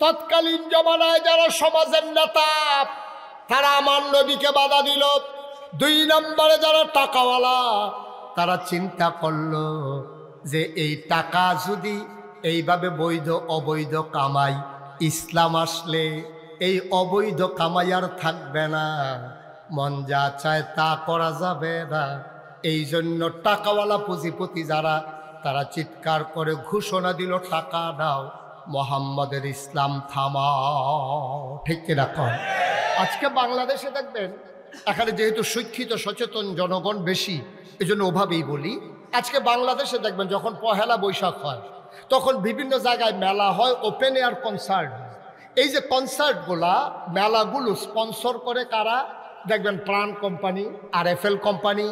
তৎকালীন জমানায় যারা সমাজের নেতা তারা আমার নবীকে বাধা দিল। 2 নম্বরে যারা টাকাওয়ালা তারা চিন্তা করলো যে এই টাকা যদি এইভাবে বৈধ অবৈধ কামাই, ইসলাম আসলে এই অবৈধ কামাই আর থাকবে না, মন যা চায় তা করা যাবে না। এই জন্য টাকাওয়ালা পুঁজিপতি যারা তারা চিৎকার করে ঘোষণা দিল, টাকা দাও, মোহাম্মদের ইসলাম থামাও। ঠিক কিনা কন? আজকে বাংলাদেশে দেখবেন, এখানে যেহেতু শিক্ষিত সচেতন জনগণ বেশি, এই জন্য ওভাবেই বলি, আজকে বাংলাদেশে দেখবেন যখন পহেলা বৈশাখ হয় তখন বিভিন্ন জায়গায় মেলা হয়, ওপেন এয়ার কনসার্ট হয়। এই যে কনসার্টগুলা মেলাগুলো স্পন্সর করে কারা? দেখবেন প্রাণ কোম্পানি, RFL কোম্পানি,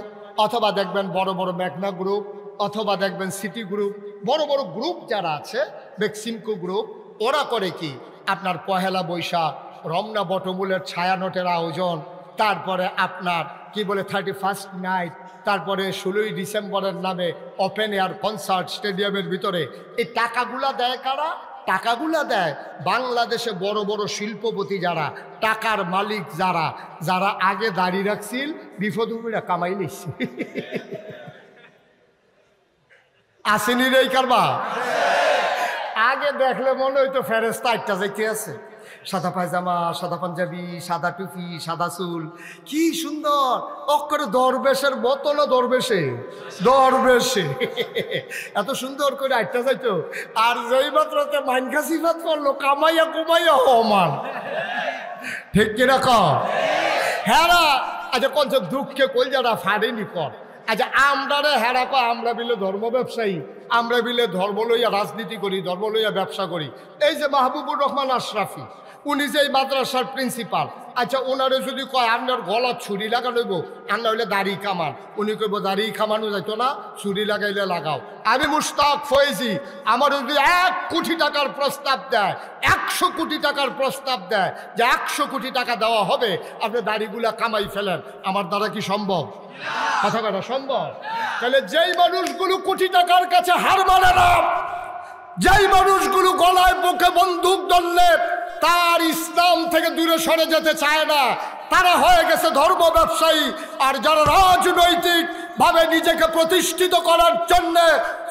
অথবা দেখবেন বড় বড় মেঘনা গ্রুপ, অথবা দেখবেন সিটি গ্রুপ, বড় বড় গ্রুপ যারা আছে, বেক্সিমকো গ্রুপ। ওরা করে কি আপনার পহেলা বৈশাখ, রমনা বটমূলের ছায়ানটের আয়োজন, তারপরে আপনার কি বলে 31st নাইট, তারপরে 16ই ডিসেম্বরের নামে ওপেন এয়ার কনসার্ট স্টেডিয়ামের ভিতরে। এই টাকাগুলা দেয় কারা? টাকাগুলা দেয় বাংলাদেশে বড় বড় শিল্পপতি যারা, টাকার মালিক যারা, যারা আগে দাঁড়িয়ে রাখছিল বিপদুরা কামাই নিচ্ছে। আসেনি রে কারবা? আগে দেখলে মনে হইতো ফেরেস্তা একটা যাইতে আছে, সাদা পায়জামা, সাদা পাঞ্জাবি, সাদা টুপি, সাদা চুল, কি সুন্দর, অক্ষরে দরবেশের মতন, দরবেশে এত সুন্দর করে আটটা যাইতো। আর যেই মাত্র মাইনকা সিফাত করলো, কামাইয়া কুমাইয়া হমান। ঠিক কিরকম? হ্যাঁ, আচ্ছা কোন দুঃখে কই যারা ফাড়েনি কর। আচ্ছা আমরা রে হেরা কো, আমরা বিলে ধর্ম ব্যবসায়ী, আমরা বিলে ধর্ম লইয়া রাজনীতি করি, ধর্ম লইয়া ব্যবসা করি। এই যে মাহবুবুর রহমান আশরাফি, উনি যে এই মাদ্রাসার প্রিন্সিপাল, আচ্ছা ওনারে যদি কয় আপনার গলা ছুরি লাগাইব, আর না হইলে দাড়ি কামান, উনি কইব দাড়ি কামানো যাইতো না, ছুরি লাগাইলে লাগাও। আমি মুশতাক ফয়েজি, আমার যদি 1 কোটি টাকার প্রস্তাব দেয়, 100 কোটি টাকার প্রস্তাব দেয় যে 100 কোটি টাকা দেওয়া হবে, আপনি দাড়িগুলা কামাই ফেলেন, আমার দ্বারা কি সম্ভব? কথা কথা সম্ভব? তাহলে যেই মানুষগুলো কোটি টাকার কাছে হার মানে না, যেই মানুষগুলো গলায় বুকে বন্দুক ধরলে তার ইসলাম থেকে দূরে সরে যেতে চায় না, তারা হয়ে গেছে ধর্ম ব্যবসায়ী। আর যারা রাজনৈতিক ভাবে নিজেকে প্রতিষ্ঠিত করার জন্য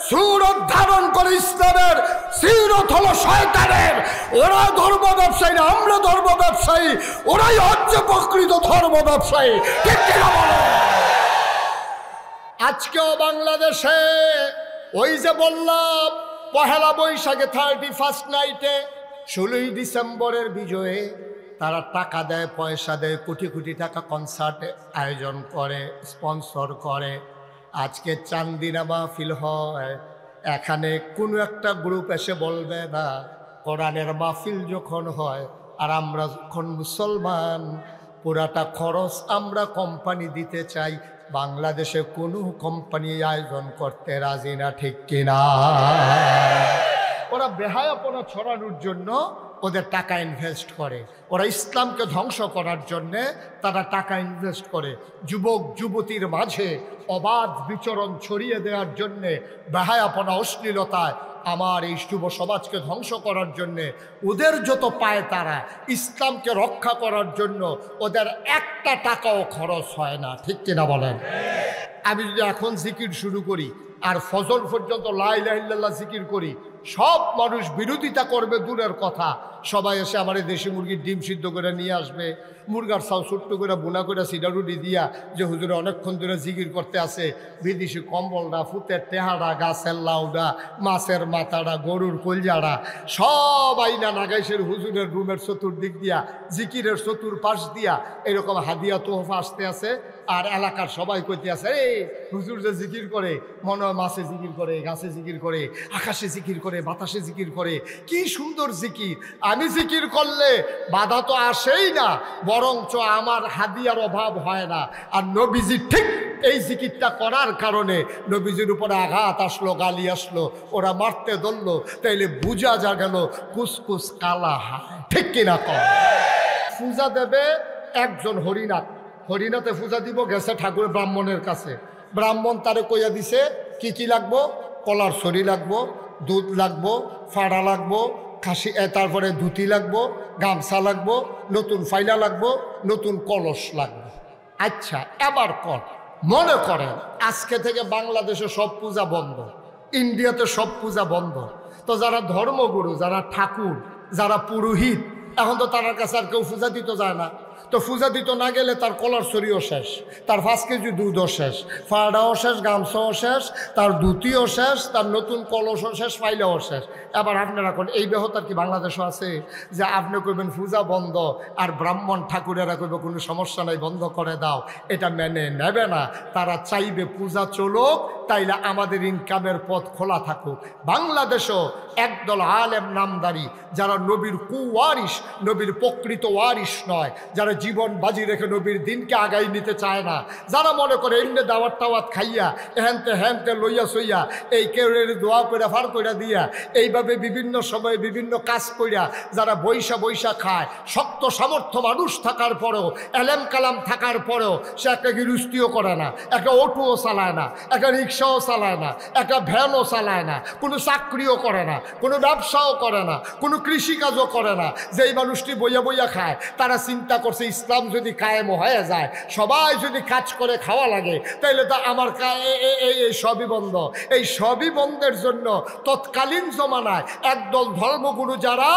সুরত ধারণ করে ইসলামের, সিরত হলো শয়তানের, ওরা ধর্ম ব্যবসায়ী না, আমরা ধর্ম ব্যবসায়ী, ওরাই হচ্ছে প্রকৃত ধর্ম ব্যবসায়ী। ঠিক কিনা বলো? আজকেও বাংলাদেশে ওই যে বললাম পহেলা বৈশাখে 31st নাইটে, 16ই ডিসেম্বরের বিজয়ে তারা টাকা দেয়, পয়সা দেয়, কোটি কোটি টাকা কনসার্টে আয়োজন করে, স্পন্সর করে। আজকে চান্দিনা মাহফিল হয়, এখানে কোনো একটা গ্রুপ এসে বলবে না কোরআনের মাহফিল যখন হয় আর আমরা যখন মুসলমান, পুরাটা খরচ আমরা কোম্পানি দিতে চাই, বাংলাদেশে কোনো কোম্পানি আয়োজন করতে রাজি না। ঠিক কিনা? ওরা বেহায়াপনা ছড়ানোর জন্য ওদের টাকা ইনভেস্ট করে, ওরা ইসলামকে ধ্বংস করার জন্যে তারা টাকা ইনভেস্ট করে, যুবক যুবতীর মাঝে অবাধ বিচরণ ছড়িয়ে দেওয়ার জন্যে, বেহায়াপনা অশ্লীলতায় আমার এই যুব সমাজকে ধ্বংস করার জন্যে ওদের যত পায়, তারা ইসলামকে রক্ষা করার জন্য ওদের একটা টাকাও খরচ হয় না। ঠিক কিনা বলেন? আমি যদি এখন জিকির শুরু করি আর ফজর পর্যন্ত লা ইলাহা ইল্লাল্লাহ জিকির করি, সব মানুষ বিরোধিতা করবে দূরের কথা, সবাই এসে আমার দেশি মুরগির ডিম সিদ্ধ করে নিয়ে আসবে, মুরগার চাউ ছোট্ট করে বোনা করে সিডারুডি দিয়া, যে হুজুরে অনেকক্ষণ ধরে জিকির করতে আসে, বিদেশি কম্বলটা, ফুতের টেহারা, গাছের লাউডা, মাছের মাথাটা, গরুর কলজাড়া সব আইনা নাগাইশের হুজুরের রুমের চতুর্দিক দিয়া, জিকিরের চতুর্পাশ দিয়া এরকম হাদিয়া তোহফা আসতে আছে। আর এলাকার সবাই কইতে আছে, এই হুজুর যে জিকির করে, মনে হয় মাছে জিকির করে, গাছে জিকির করে, আকাশে জিকির করে, বাতাসে জিকির করে, কি সুন্দর জিকির। আমি জিকির করলে বাধা তো আসেই না, বরঞ্চ আমার হাদিয়ার অভাব হয় না। আর নবীজি ঠিক এই জিকিরটা করার কারণে নবীজির উপরে আঘাত আসলো, গালি আসলো, ওরা মারতে ধরলো, তাইলে বুঝা যা গেল কুসকুস কালা হায়। ঠিক কিনা কর? পূজা দেবে একজন হরিনাথ, হরিনাথে পূজা দিব, গেছে ঠাকুর ব্রাহ্মণের কাছে, ব্রাহ্মণ তারে কইয়া দিছে কি কি লাগবো, কলার ছড়ি লাগবো, দুধ লাগবো, ফাড়া লাগবো, খাসি তারপরে ধুতি লাগবো, গামছা লাগবো, নতুন ফাইলা লাগবো, নতুন কলস লাগবে। আচ্ছা এবার মনে করেন আজকে থেকে বাংলাদেশে সব পূজা বন্ধ, ইন্ডিয়াতে সব পূজা বন্ধ, তো যারা ধর্মগুরু, যারা ঠাকুর, যারা পুরোহিত, এখন তো তার কাছে আর কেউ পূজা দিতে যায় না। তো পূজা দিত না গেলে তার কলার ছড়িও শেষ, তার 5 কেজি দুধও শেষ, ফাড়াও শেষ, গামছাও শেষ, তার ধুতিও শেষ, তার নতুন কলসও শেষ, ফাইলাও শেষ। এবার আপনারা কোন এই ব্যাহতার কি বাংলাদেশও আছে যে আপনি কইবেন পূজা বন্ধ আর ব্রাহ্মণ ঠাকুরেরা কইবে কোনো সমস্যা নাই বন্ধ করে দাও? এটা মেনে নেবে না। তারা চাইবে পূজা চলুক, তাইলে আমাদের ইনকামের পথ খোলা থাকুক। বাংলাদেশও একদল আলেম নামদারি যারা নবীর কুওয়ারিশ, নবীর প্রকৃত ওয়ারিশ নয়, যারা জীবন বাজি রেখে নবীর দিনকে আগাই নিতে চায় না, যারা মনে করে এমনি দাওয়াত টাওয়াত খাইয়া হ্যানতে লইয়া সইয়া এই কেউ দোয়া করে ফার করে দিয়া এইভাবে বিভিন্ন সময়ে বিভিন্ন কাজ কইরা যারা বৈশা খায়, শক্ত সামর্থ্য মানুষ থাকার পরেও, এলেম কালাম থাকার পরেও সে একটা গৃহস্থিও করে না, একটা অটোও চালায় না, একটা রিক্সাও চালায় না, একটা ভ্যানও চালায় না, কোনো চাকরিও করে না, কোনো ব্যবসাও করে না, কোনো কৃষিকাজও করে না। যেই মানুষটি বইয়া খায়, তারা চিন্তা করছে ইসলাম যদি কায়েম হয়ে যায়, সবাই যদি কাজ করে খাওয়া লাগে, তাইলে তো আমার এই সবই বন্ধ। এই সবই বন্ধের জন্য তৎকালীন জমানায় একদল ধর্মগুরু যারা,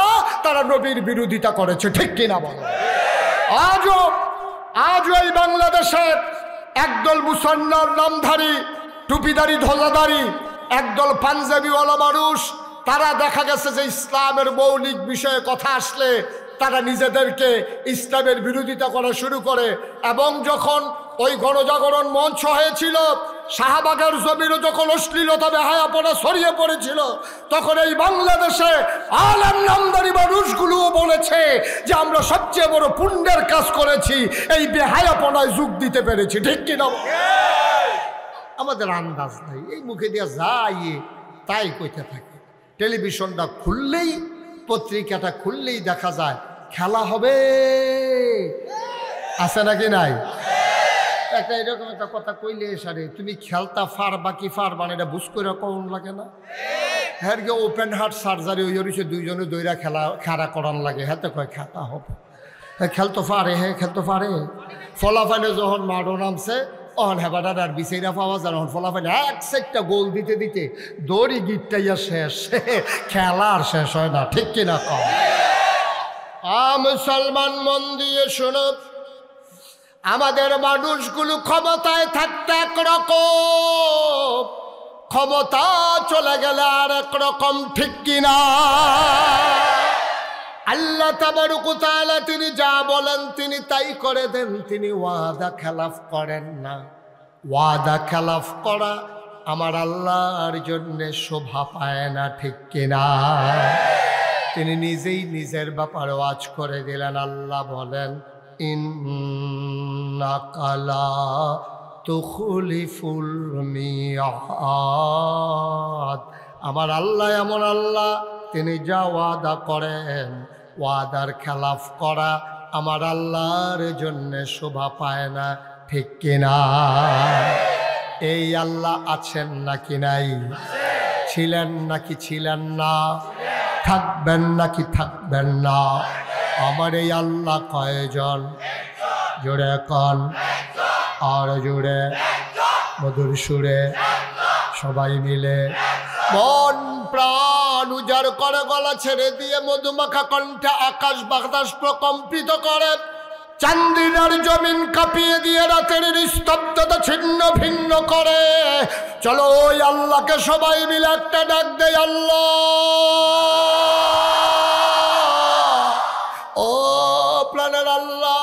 তারা নবীর বিরোধিতা করেছে, ঠিক কিনা বলে? আজও এই বাংলাদেশে একদল মুসলমান নামধারী, টুপিদারি, ধ্বজাধারী, একদল পাঞ্জাবিওয়ালা মানুষ, তারা দেখা গেছে যে ইসলামের মৌলিক বিষয়ে কথা আসলে তারা নিজেদেরকে ইসলামের বিরোধিতা করা শুরু করে। এবং যখন ওই গণজাগরণ মঞ্চ হয়েছিল, শাহবাগের জমিরও যখন অশ্লীলতা বেহায়াপনা ছড়িয়ে পড়েছিল, তখন এই বাংলাদেশে আলেম নামদারি মানুষগুলোও বলেছে যে আমরা সবচেয়ে বড় পুণ্যের কাজ করেছি, এই বেহায়াপনায় যোগ দিতে পেরেছি, ঠিক কিনা? আমাদের আন্দাজ নাই, এই মুখে দিয়ে যাই তাই কইতে থাকে। টেলিভিশনটা খুললেই, পত্রিকাটা খুললেই দেখা যায় খেলা হবে, আছে নাকি নাই? একটা এরকম একটা কথা কইলে সারে তুমি খেলতা ফারবা কি ফারবা না, এটা বুঝ করে কম লাগে না? হ্যাঁ গে ওপেন হার্ট সার্জারি হয়ে রয়েছে, দুইজনে দইরা খেলা করান লাগে, হাতে কয় খেলা হবে, খেলতো পারে, খেলতো পারে। ফলাফাইলে যখন মাঠও নামছে, অহন হেবাটার আর বিচাইরা পাওয়া যায়, অহন ফলাফাইলে এক সেটটা গোল দিতে দিতে দড়ি গিটটাইয়া শেষ, খেলা আর শেষ হয় না, ঠিক কিনা কম? মুসলমান মন দিয়ে শোনো, আমাদের মানুষগুলো ক্ষমতায় থাকতে একরকম, ক্ষমতা চলে গেলে আর একরকম, ঠিক কিনা? আল্লাহ তাবারক ওয়া তাআলা তিনি যা বলেন তিনি তাই করে দেন, তিনি ওয়াদা খেলাফ করেন না। ওয়াদা খেলাফ করা আমার আল্লাহর জন্য শোভা পায় না, ঠিক কিনা? তিনি নিজেই নিজের ব্যাপারে ওয়াজ করে দিলেন। আল্লাহ বলেন, ইন্নাকা লা তুখলিফুল মিআদ। আমার আল্লাহ এমন আল্লাহ, তিনি যা ওয়াদা করেন, ওয়াদার খেলাফ করা আমার আল্লাহর জন্য শোভা পায় না, ঠিক কিনা? এই আল্লাহ আছেন নাকি নাই? ছিলেন নাকি ছিলেন না? থাকবেন নাকি থাকবেন না? আমার এই আল্লাহ কয়জন? জোরে কন, আর জোরে, মধুর সুরে, সবাই মিলে মন প্রাণ উজাড় করে, গলা ছেড়ে দিয়ে মধুমাখা কণ্ঠে আকাশ বাতাস প্রকম্পিত করে, চান্দিনার জমিন কাঁপিয়ে দিয়ে রাতের নিস্তব্ধতা ছিন্ন ভিন্ন করে। চলো ওই আল্লাহকে সবাই মিলে একটা ডাক দেয়, আল্লাহ। ও প্রাণের আল্লাহ,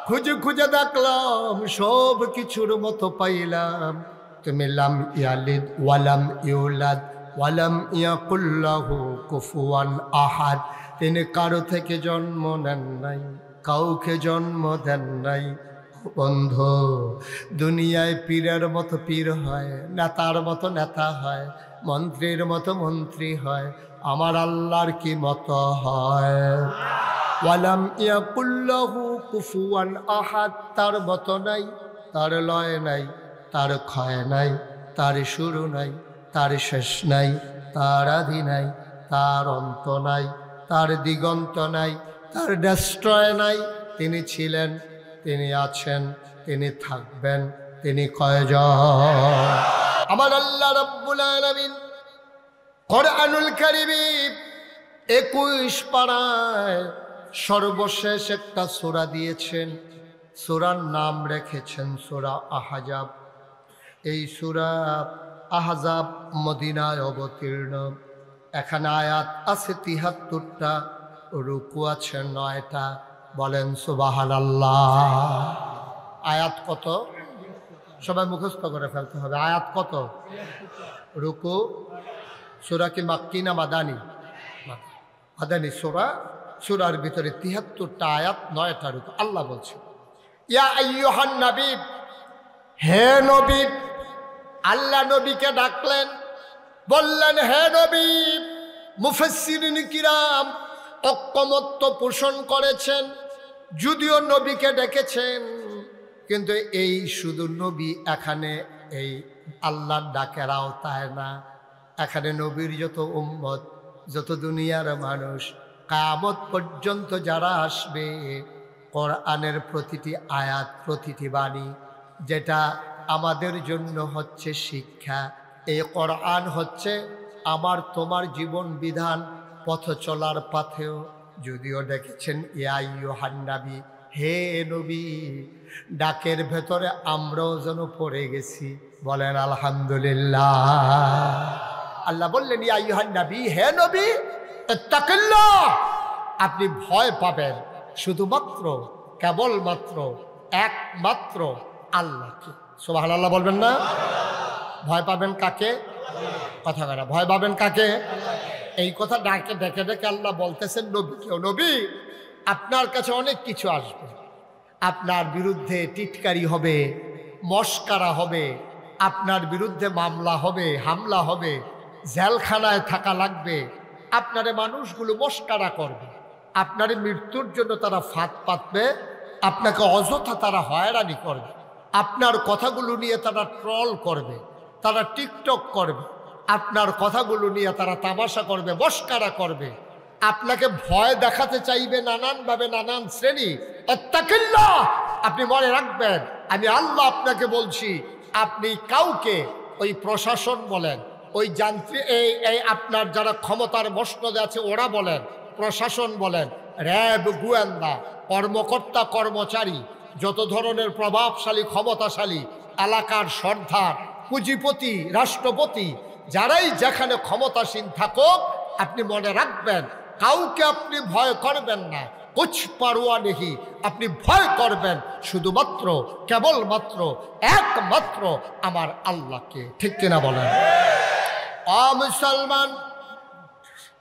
খুঁজে খুঁজে দেখলাম, সব কিছুর মতো পাইলাম তুমি লাম ইয়ালিদ ওয়ালাম ইউলাদ ওয়ালাম ইয়াকুল লাহু কুফুয়ান আহাদ। তিনি কারো থেকে জন্ম নেন নাই, কাউকে জন্ম দেন নাই। বন্ধু, দুনিয়ায় পীরের মতো পীর হয়, নেতার মতো নেতা হয়, মন্ত্রীর মতো মন্ত্রী হয়, আমার আল্লাহর কি মতো হয়? ওয়ালাম ইয়াকুল লাহু কুফুয়ান আহাদ। তার মতো নাই, তার লয় নাই, তার ক্ষয় নাই, তার শুরু নাই, তার শেষ নাই, তার আদি নাই, তার অন্ত নাই। তার দিগন্ত নাই, তার ডেস্ট্রয় নাই। তিনি ছিলেন, তিনি আছেন, তিনি থাকবেন। তিনি কয়জন? আমার আল্লাহ রাব্বুল আলামিন কোরআনুল কারীমে 21 পারায় সর্বশেষ একটা সূরা দিয়েছেন। সূরার নাম রেখেছেন সূরা আহজাব। এই সূরা আহজাব মদিনায় অবতীর্ণ। এখানে আয়াত আছে 73টা, রুকু আছে 9টা। বলেন সুবহানাল্লাহ। আয়াত কত? সবাই মুখস্থ করে ফেলতে হবে। আয়াত কত? রুকু। সূরা কি মাক্কি না মাদানি? মাদানি সূরা। সূরার ভিতরে 73টা আয়াত, 9টা রুকু। আল্লাহ বলছে, ইয়া আইয়ুহান নবী, হে নবী। আল্লাহ নবীকে ডাকলেন, বললেন হে নবী। মুফাসসিরিন কিরাম ঐকমত্য পোষণ করেছেন, যদিও নবীকে ডেকেছেন, কিন্তু এই শুধু নবী এখানে এই আল্লাহর ডাকের আওতায় না। এখানে নবীর যত উম্মত, যত দুনিয়ার মানুষ, কিয়ামত পর্যন্ত যারা আসবে, কোরআনের প্রতিটি আয়াত, প্রতিটি বাণী, যেটা আমাদের জন্য হচ্ছে শিক্ষা। এই কোরআন হচ্ছে আমার তোমার জীবন বিধান, পথ চলার পথেও। যদিও ডেকেছেন ইয়া আইয়ুহান নবী, হে নবী, ডাকের ভেতরে আমরাও যেন পড়ে গেছি। বলেন আলহামদুলিল্লাহ। আল্লাহ বললেন ইয়া আইয়ুহান নবী, হে নবী, ইত্তাকিল্লাহ, আপনি ভয় পাবেন শুধুমাত্র, কেবলমাত্র, একমাত্র আল্লাহকে। সুবহানাল্লাহ বলবেন না? ভয় পাবেন কাকে? কথা বলা, ভয় পাবেন কাকে? এই কথা ডাকে ডেকে ডেকে আল্লাহ বলতেছেন নবীকেও, নবী আপনার কাছে অনেক কিছু আসবে, আপনার বিরুদ্ধে টিটকারি হবে, মস্কারা হবে, আপনার বিরুদ্ধে মামলা হবে, হামলা হবে, জেলখানায় থাকা লাগবে, আপনারে মানুষগুলো মস্কারা করবে, আপনার মৃত্যুর জন্য তারা ফাঁদ পাতবে, আপনাকে অযথা তারা হয়রানি করবে, আপনার কথাগুলো নিয়ে তারা ট্রল করবে, তারা টিকটক করবে, আপনার কথাগুলো নিয়ে তারা তামাশা করবে, মস্কারা করবে, আপনাকে ভয় দেখাতে চাইবে নানানভাবে, নানান শ্রেণী। ইত্তাকিল্লাহ, আপনি মনে রাখবেন আমি আল্লাহ আপনাকে বলছি, আপনি কাউকে, ওই প্রশাসন বলেন, ওই যান্ত্রিক, এই আপনার যারা ক্ষমতার মসনদে আছে ওরা বলেন, প্রশাসন বলেন, র্যাব, গোয়েন্দা, কর্মকর্তা, কর্মচারী, যত ধরনের প্রভাবশালী, ক্ষমতাশালী, এলাকার সর্দার, পুঁজিপতি, রাষ্ট্রপতি, যারাই যেখানে ক্ষমতাসীন থাকুক, আপনি মনে রাখবেন কাউকে আপনি ভয় করবেন না। কুছ পারোয়া নেহি, আপনি ভয় করবেন শুধুমাত্র, কেবলমাত্র, একমাত্র আমার আল্লাহকে। ঠিক কিনা বলেন? মুসলমান,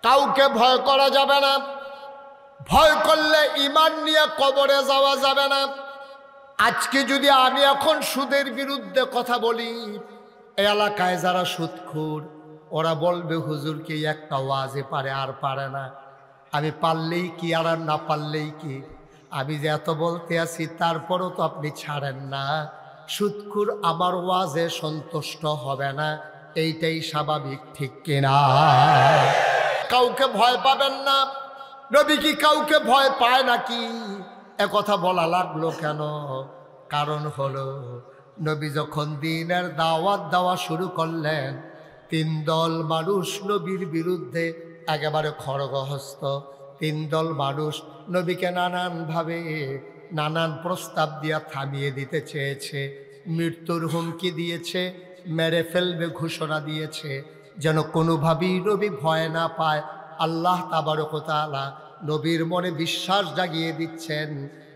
কাউকে ভয় করা যাবে না। ভয় করলে ঈমান নিয়ে কবরে যাওয়া যাবে না। আজকে যদি আমি এখন সুদের বিরুদ্ধে কথা বলি, এই এলাকায় যারা সুদখোর, ওরা বলবে হুজুর কি একটা ওয়াজে পারে আর পারে না। আমি পারলেই কি আর না পারলেই কি, আমি যে এত বলতে আছি তারপরও তো আপনি ছাড়েন না। সুদখোর আমার ওয়াজে সন্তুষ্ট হবে না, এইটাই স্বাভাবিক। ঠিক কিনা? কাউকে ভয় পাবেন না। নবী কি কাউকে ভয় পায় নাকি? একথা বলা লাগলো কেন? কারণ হলো নবী যখন দ্বীনের দাওয়াত দেওয়া শুরু করলেন, 3 দল মানুষ নবীর বিরুদ্ধে একেবারে খড়গহস্ত। 3 দল মানুষ নবীকে নানানভাবে, নানান প্রস্তাব দিয়া থামিয়ে দিতে চেয়েছে, মৃত্যুর হুমকি দিয়েছে, মেরে ফেলবে ঘোষণা দিয়েছে, যেন কোনোভাবেই নবী ভয় না পায়। আল্লাহ তাবারক ওয়া তাআলা নবীর মনে বিশ্বাস জাগিয়ে দিচ্ছেন,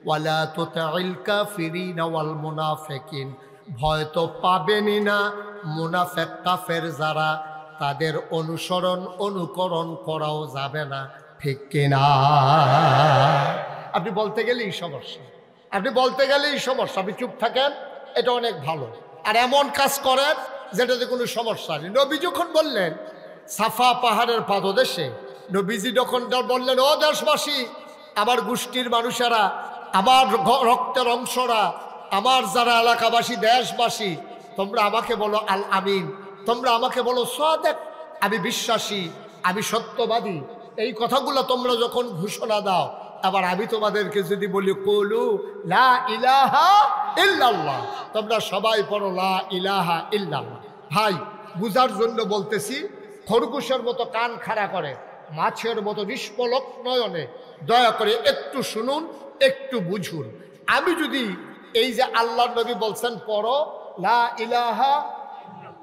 ওয়ালা তুতিল কাফিরিনা ওয়াল মুনাফিকিন, ভয় তো পাবেনই না। মুনাফিক কাফের যারা, তাদের অনুসরণ অনুকরণ করাও যাবে না। ঠিক কিনা? আপনি বলতে গেলেই সমস্যা, আপনি বলতে গেলেই সমস্যা। আপনি চুপ থাকেন, এটা অনেক ভালো। আর এমন কাজ করেন যেটাতে কোনো সমস্যা নেই। নবী যখন বললেন সাফা পাহাড়ের পাদদেশে, নবীজি যখন বললেন ও দেশবাসী, আমার গোষ্ঠীর মানুষেরা, আমার রক্তের অংশরা, আমার যারা এলাকাবাসী, দেশবাসী, তোমরা আমাকে বলো আল আমিন, তোমরা আমাকে বলো সাদেক, আমি বিশ্বাসী, আমি সত্যবাদী, এই কথাগুলো তোমরা যখন ঘোষণা দাও, আবার আমি তোমাদেরকে যদি বলি কুলু লা ইলাহা ইল্লাল্লাহ, তোমরা সবাই পড়ো লা ইলাহা ইল্লাল্লাহ। ভাই বুঝার জন্য বলতেছি, খরগোশের মতো কান খাড়া করে, মাছের মতো নিষ্পলক নয়নে দয়া করে একটু শুনুন, একটু বুঝুন। আমি যদি এই যে আল্লাহর নবী বলছেন পড়ো লা ইলাহা,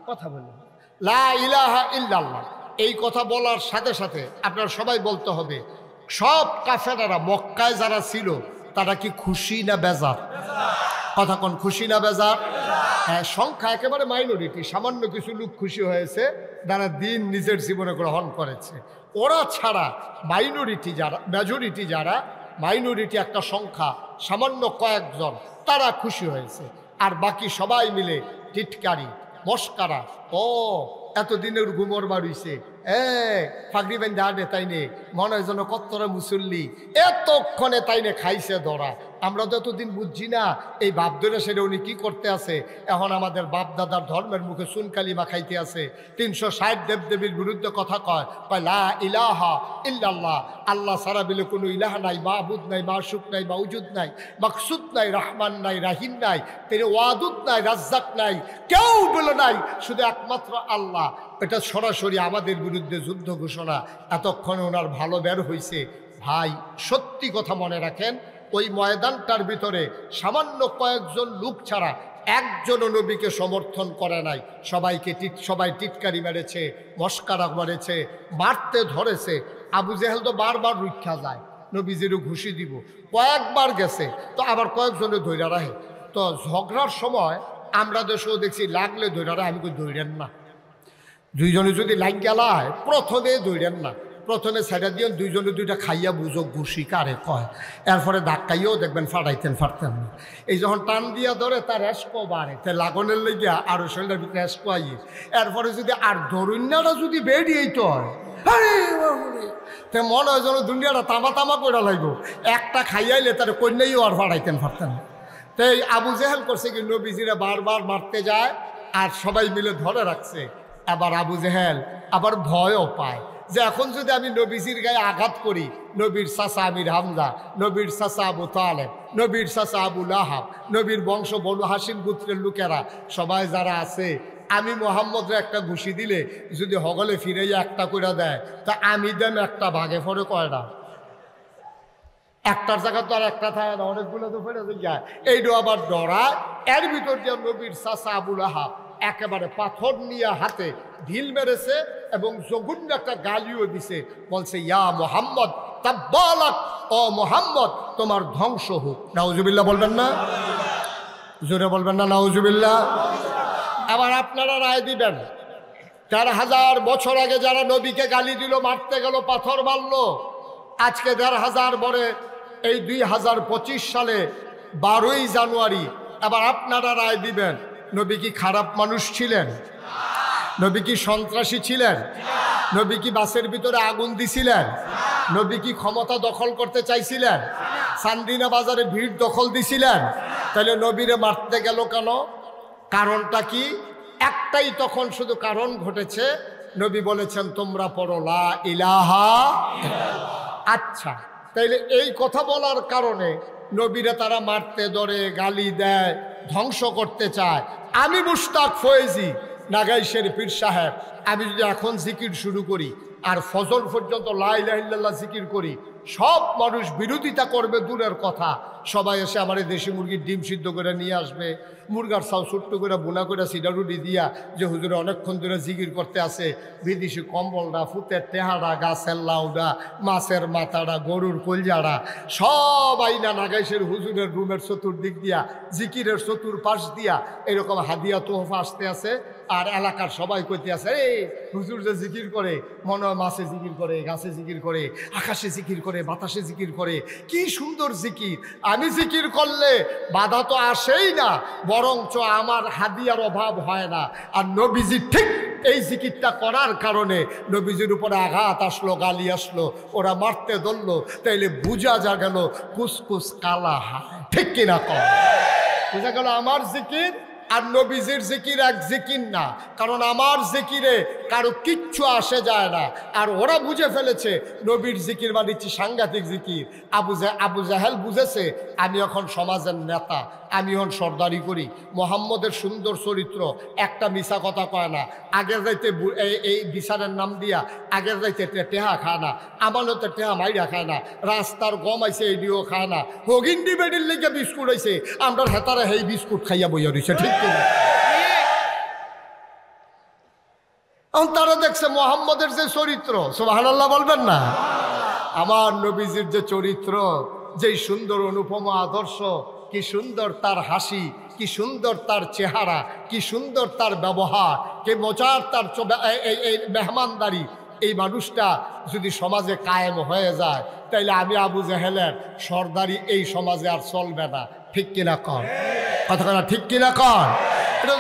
কথা বলুন লা ইলাহা ইল্লাল্লাহ, এই কথা বলার সাথে সাথে আপনারা সবাই বলতে হবে, সব কাফেররা মক্কায় যারা ছিল তারা কি খুশি না বেজার? কথা কোন, খুশি না বেজার? হ্যাঁ, সংখ্যা একেবারে মাইনরিটি, সামান্য কিছু লোক খুশি হয়েছে যারা দিন নিজের জীবনে গ্রহণ করেছে। ওরা ছাড়া মাইনরিটি যারা, মেজরিটি যারা, মাইনরিটি একটা সংখ্যা, সামান্য কয়েকজন, তারা খুশি হয়েছে। আর বাকি সবাই মিলে টিটকারি মস্কারা, ও এতদিনের ঘুমর বাড়িছে, ফাগরি বেন দে তাইনে মনে হয় যেন কত্তরা মুসল্লি, এতক্ষণে তাইনে খাইছে ধরা। আমরা তো এতদিন বুঝছি না এই বাপ ধরে সেটা উনি কি করতে আছে। এখন আমাদের বাপ দাদার ধর্মের মুখে সুনকালিমা খাইতে আছে, 360 দেবদেবীর বিরুদ্ধে কথা কয়, লা ইলাহা ইল্লাল্লাহ, আল্লাহ সারা বিলে কোনো ইলাহা নাই, মাহবুদ নাই, মাশুক নাই, মাউজুদ নাই, মাকসুদ নাই, রহমান নাই, রাহিম নাই, তিনি ওয়াদুদ নাই, রাজ্জাক নাই, কেউ বলে নাই, শুধু একমাত্র আল্লাহ। এটা সরাসরি আমাদের বিরুদ্ধে যুদ্ধ ঘোষণা। এতক্ষণে ওনার ভালো বের হয়েছে। ভাই সত্যি কথা মনে রাখেন, ওই ময়দানটার ভিতরে সামান্য কয়েকজন লোক ছাড়া একজনও নবীকে সমর্থন করে নাই। সবাই টিটকারি মেরেছে, মস্কারা মেরেছে, মারতে ধরেছে। আবু জেহেল তো বারবার রক্ষা যায়, নবীজিরও ঘুষি দিব, কয়েকবার গেছে, তো আবার কয়েকজনে ধৈর্য রাখে। তো ঝগড়ার সময় আমরা দেশেও দেখছি লাগলে ধৈর্য রাখে, আমি ধৈর্যেন না। দুইজনে যদি লাইন গেলায় প্রথমে দৌড়েন না, প্রথমে সাইডা দিয়ে দুইজনে দুইটা খাইয়া বুঝো ঘুষি কারে কয়, এরপরে ধাক্কাইও দেখবেন ফাটতেন না। এই যখন টান দিয়া ধরে তার রেস্কো বাড়ে, তাই লাগনের লেগিয়া আরো শরীরের ভিতরে রেস্কো আই, এরপরে যদি আর ধরুন্যাটা যদি বেরিয়েই তো হয়, তে মনে হয় যেন দুনিয়াটা তামা করে লাগবো। একটা খাইয়াইলে তার কন্যাইও আর ফাটাইতেন না। তাই আবু জেহেল করছে কি, নবীজিরা বারবার মারতে যায় আর সবাই মিলে ধরে রাখছে। আবার আবু জেহেল আবার ভয়ও পায় যে এখন যদি আমি নবীজির গায়ে আঘাত করি, নবীর চাচা আমির হামজা, নবীর চাচা আবু তালেব, নবীর চাচা আবু লাহাব, নবীর বংশ বনু হাসিম গোত্রের লোকেরা সবাই যারা আছে, আমি মোহাম্মদরে একটা ঘুষি দিলে যদি হগলে ফিরাইয়া একটা করে দেয়, তা আমি দেন একটা ভাগে পড়ে কয়টা, একটার জায়গা তো আর একটা থাকে না, অনেকগুলো তো ফেরে যায়। এইটা আবার ডরায়। এর ভিতর দিয়ে নবীর চাচা আবু লাহাব একেবারে পাথর নিয়ে হাতে ঢিল মেরেছে এবং জঘন্য একটা গালিও দিছে, বলছে ইয়া মোহাম্মদ তাব্বালাক, ও মোহাম্মদ তোমার ধ্বংস হোক। নাউজুবিল্লাহ বলবেন না? জোরে বলবেন না নাউজুবিল্লাহ? আবার আপনারা রায় দিবেন, 4000 বছর আগে যারা নবীকে গালি দিল, মারতে গেল, পাথর মারলো, আজকে 1500 পরে এই 2025 সালে 12ই জানুয়ারি আবার আপনারা রায় দিবেন, নবী কি খারাপ মানুষ ছিলেন? নবী কি সন্ত্রাসী ছিলেন? নবী কি বাসের ভিতরে আগুন দিছিলেন? নবী কি ক্ষমতা দখল করতে চাইছিলেন? চান্দিনা বাজারে ভিড় দখল দিছিলেন? তাহলে নবীরে মারতে গেল কেন? কারণটা কি? একটাই তখন শুধু কারণ ঘটেছে, নবী বলেছেন তোমরা পড়ো লা ইলাহা। আচ্ছা, তাইলে এই কথা বলার কারণে নবীরা তারা মারতে ধরে, গালি দেয়, ধ্বংস করতে চায়। আমি মুশতাক ফয়েজি নাগাইশের পীর সাহেব, আমি যদি এখন জিকির শুরু করি আর ফজর পর্যন্ত লা ইলাহা ইল্লাল্লাহ জিকির করি, সব মানুষ বিরোধিতা করবে দূরের কথা, সবাই এসে আমার দেশি মুরগির ডিম সিদ্ধ করে নিয়ে আসবে, মুরগার চাউ ছোট্ট করে বোনা করে সিডারুডি দিয়া যে হুজুরে অনেকক্ষণ ধরে জিকির করতে আসে, বিদেশি কম্বলটা, ফুতের টেহারা, গাছের লাউডা, মাছের মাথাটা, গরুর কলজাড়া সব আইনা নাগাইশের হুজুরের রুমের চতুর্দিক দিয়া, জিকিরের চতুর্পাশ দিয়া এরকম হাদিয়া তোহফা আসতে আছে। আর এলাকার সবাই কইতে আছে, এই হুজুর যে জিকির করে, মনে হয় মাছে জিকির করে, গাছে জিকির করে, আকাশে জিকির করে, বাতাসে জিকির করে, কি সুন্দর জিকির। আমি জিকির করলে বাধা তো আসেই না, বরঞ্চ আমার হাদিয়ার অভাব হয় না। আর নবীজি ঠিক এই জিকিরটা করার কারণে নবীজির উপরে আঘাত আসলো, গালি আসলো, ওরা মারতে ধরলো, তাইলে বুঝা যা গেল কুসকুস কালা হায়, ঠিক কিনা কম? বুঝা গেল আমার জিকির আর নবীজির জিকির এক জিকির না, কারণ আমার জিকিরে কারো কিচ্ছু আসে যায় না। আর ওরা বুঝে ফেলেছে নবীর জিকির বানিয়েছি সাংঘাতিক জিকির। আবু জাহেল বুঝেছে আমি এখন সমাজের নেতা, আমি এখন সর্দারি করি। মোহাম্মদের সুন্দর চরিত্র, একটা মিশা কথা কয় না, আগের যাইতে এই বিচারের নাম দিয়া আগের যাইতে টেহা খায় না, আমানতের টেহা মাইরা খায় না, রাস্তার গম আইছে এইডিও খায় না, হগিন্ডি বেডির লেগে বিস্কুট আইছে, আমরা হেতারা সেই বিস্কুট খাইয়া বইয়া রয়েছে, ঠিক কিনা? তারা দেখছে মোহাম্মদের যে চরিত্র, সুবহানাল্লাহ বলবেন না? আমার নবীজির যে চরিত্র, যেই সুন্দর অনুপম আদর্শ, কি সুন্দর তার হাসি, কি সুন্দর তার চেহারা, কি সুন্দর তার ব্যবহার, কি মজার তার এই মেহমানদারি। এই মানুষটা যদি সমাজে কায়েম হয়ে যায়, তাইলে আমি আবু জাহেলের সর্দারি এই সমাজে আর চলবে না, ঠিক কিনা কর? কথা কথা ঠিক কিনা কর? এটা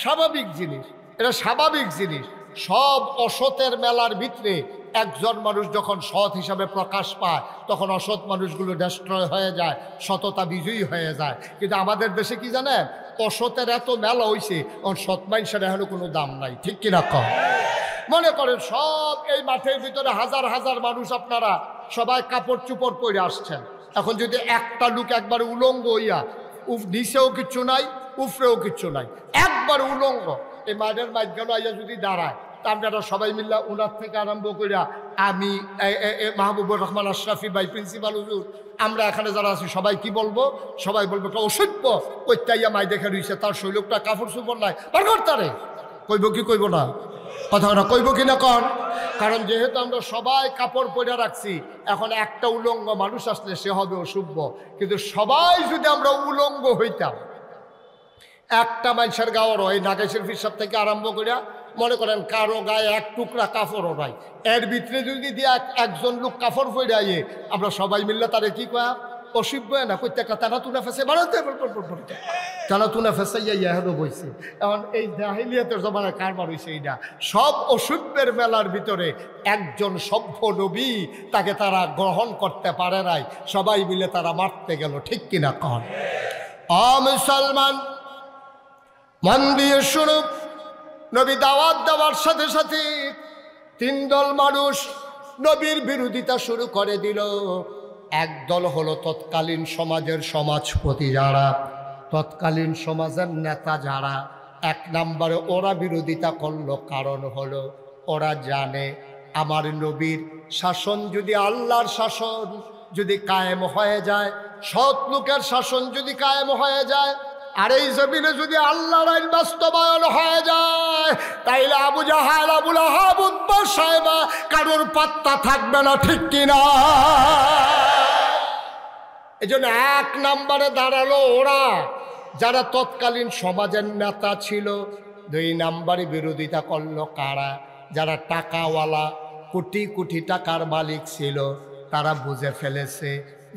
স্বাভাবিক জিনিস, এটা স্বাভাবিক জিনিস। সব অসতের মেলার ভিতরে একজন মানুষ যখন সৎ হিসাবে প্রকাশ পায়, তখন অসৎ মানুষগুলো ডেস্ট্রয় হয়ে যায়, সততা বিজয়ী হয়ে যায়। কিন্তু আমাদের দেশে কি জানেন, অসতের এত মেলা হয়েছে, সৎ মানুষের এখনো কোনো দাম নাই, ঠিক কিনা কম? মনে করেন সব এই মাঠের ভিতরে হাজার হাজার মানুষ, আপনারা সবাই কাপড় চুপড় পরে আসছেন। এখন যদি একটা লোক একবারে উলঙ্গ হইয়া, নিচেও কিচ্ছু নাই, উফরেও কিচ্ছু নাই, একবার উলঙ্গ এই মাঠের মাঝখানে আইয়া যদি দাঁড়ায়, তা আপনারা সবাই মিল্লা উনার থেকে আরম্ভ করিয়া আমি মাহবুবুর রহমান আশরাফি ভাই, প্রিন্সিপাল হুজুর, আমরা এখানে যারা আছি সবাই কি বলবো? সবাই বলবো একটা অসভ্য ওইটাইয়া মাই দেখে রয়েছে, তার শৈলকটা কাপড় চুপড় নাই, তারে কইব কি কইব না? কথা না কইব কি না কন? কারণ যেহেতু আমরা সবাই কাপড় পরে রাখছি, এখন একটা উলঙ্গ মানুষ আসলে সে হবে অসভ্য। কিন্তু সবাই যদি আমরা উলঙ্গ হইতাম, একটা মানুষের গাওয়ার হয় নাগেশের ফিসাব থেকে আরম্ভ করিয়া, মনে করেন কারো গায়ে এক টুকরা কাপড়ও নাই, এর ভিতরে যদি দিয়ে একজন লোক কাপড় পরে আইয়ে, আমরা সবাই মিললে তারে কি কয়া? অসভ্য না, প্রত্যেকটা টানা তুনা ফেসে বাড়াতে টানা তুনা ফেসে ইহানো বইছে। এখন এই জাহিলিয়াতের জমানায় কারবার হয়েছে এইটা। সব অসভ্যের মেলার ভিতরে একজন সভ্য নবী, তাকে তারা গ্রহণ করতে পারে নাই, সবাই মিলে তারা মারতে গেল, ঠিক কিনা কন? মুসলমান মন দিয়ে শুনো, নবী দাওয়াত দেওয়ার সাথে সাথে তিন দল মানুষ নবীর বিরোধিতা শুরু করে দিল। একদল হলো তৎকালীন সমাজের সমাজপতি যারা, তৎকালীন সমাজের নেতা যারা, এক নম্বরে ওরা বিরোধিতা করলো। কারণ হলো ওরা জানে আমার নবীর শাসন যদি, আল্লাহর শাসন যদি কায়েম হয়ে যায়, সৎ লোকের শাসন যদি কায়েম হয়ে যায়, আর এই জমিনে যদি আল্লাহর আইন বাস্তবায়ন হয়ে যায়, তাইলে আবু জাহেল, আবু লাহাব, উতবা, সাইবা কারোর পাত্তা থাকবে না, ঠিক কিনা? এই জন্য এক নম্বরে দাঁড়ালো ওরা যারা তৎকালীন সমাজের নেতা ছিল। দুই নম্বরে বিরোধিতা করলো কারা? যারা টাকাওয়ালা, কোটি কোটি টাকার মালিক ছিল। তারা বুঝে ফেলেছে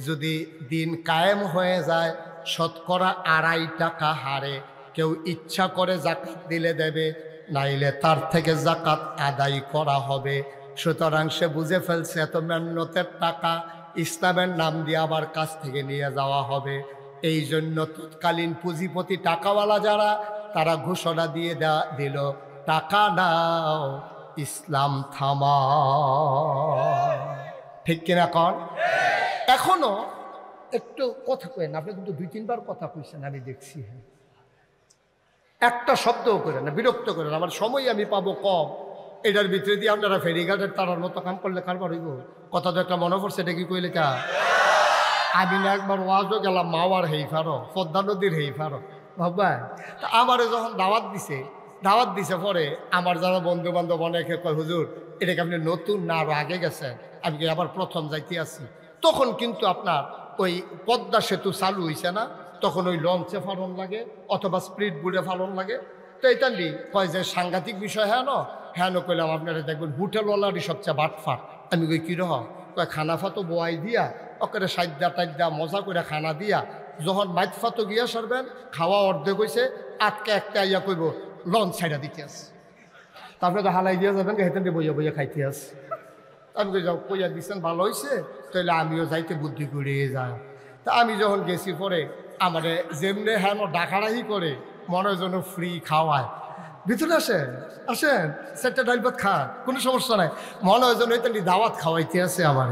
যদি দিন কায়েম হয়ে যায়, শতকরা 2.5 টাকা হারে কেউ ইচ্ছা করে জাকাত দিলে দেবে, নাইলে তার থেকে জাকাত আদায় করা হবে। সুতরাং সে বুঝে ফেলছে এত মেহনতের টাকা ইসলামের নাম দিয়ে আমার কাছ থেকে নিয়ে যাওয়া হবে। এই জন্য তৎকালীন পুঁজিপতি টাকাওয়ালা যারা, তারা ঘোষণা দিয়ে দিল, টাকা নাও, ইসলাম থামা, ঠিক কিনা কন? এখনো একটু কথা কয়েন, আপনি কিন্তু 2-3 বার কথা কইছেন, আমি দেখছি। হ্যাঁ, একটা শব্দও করেন না, বিরক্ত করেন, আমার সময় আমি পাবো কম। এটার ভিতরে দিয়ে আপনারা ফেরিঘাটের তারার মতো কাম করলে কারবার হইব? কথা তো একটা মনে পড়ছে, এটা কি কইলে কা? আমি না একবার ওয়াজও গেলাম মাওয়ার হেইফারো, পদ্মা নদীর হেইফারো, বাবা। তা আমারে যখন দাওয়াত দিছে পরে আমার যারা বন্ধু বান্ধব অনেকে কয়, হুজুর এটাকে আপনি নতুন না আরো আগে গেছেন? আমি আবার প্রথম যাইতে আছি। তখন কিন্তু আপনার ওই পদ্মা সেতু চালু হয়েছে না, তখন ওই লঞ্চে ফালন লাগে অথবা স্পিড বোটে ফালন লাগে। তো এইটা নি কয় যে সাংঘাতিক বিষয়, হ্যাঁ হ্যাঁ কইলাম আপনারা দেখবেন হোটেলওয়ালারই সবচেয়ে বাটফাট। আমি কই কীরকম? কয় খানাফাতো বোয়াই দিয়া ওকে সাইডা টাইডা মজা করে খানা দিয়া, যখন মাইতফাতো গিয়া সারবেন, খাওয়া অর্ধেক হয়েছে, আটকে একটা ইয়া কইব লঞ্চ ছাইডা দিতে আস, তারপরে তো হালাই দিয়া যাবেন, হেতেন বইয়া বইয়া খাইতে আস। আমি কই যাও, কইয়া দিচ্ছেন ভালো হয়েছে, তাহলে আমিও যাইতে বুদ্ধি করে যাই। তা আমি যখন গেছি পরে আমারে যেমনে হ্যাঁ ডাকারাহি করে, মনে হয় যেন ফ্রি খাওয়ায়। ভিতরে আসেন, আসেন, সেটা ডাইল ভাত খান, কোনো সমস্যা নাই। মনে হয় যেন এটা দাওয়াত খাওয়াইতে আছে আমার।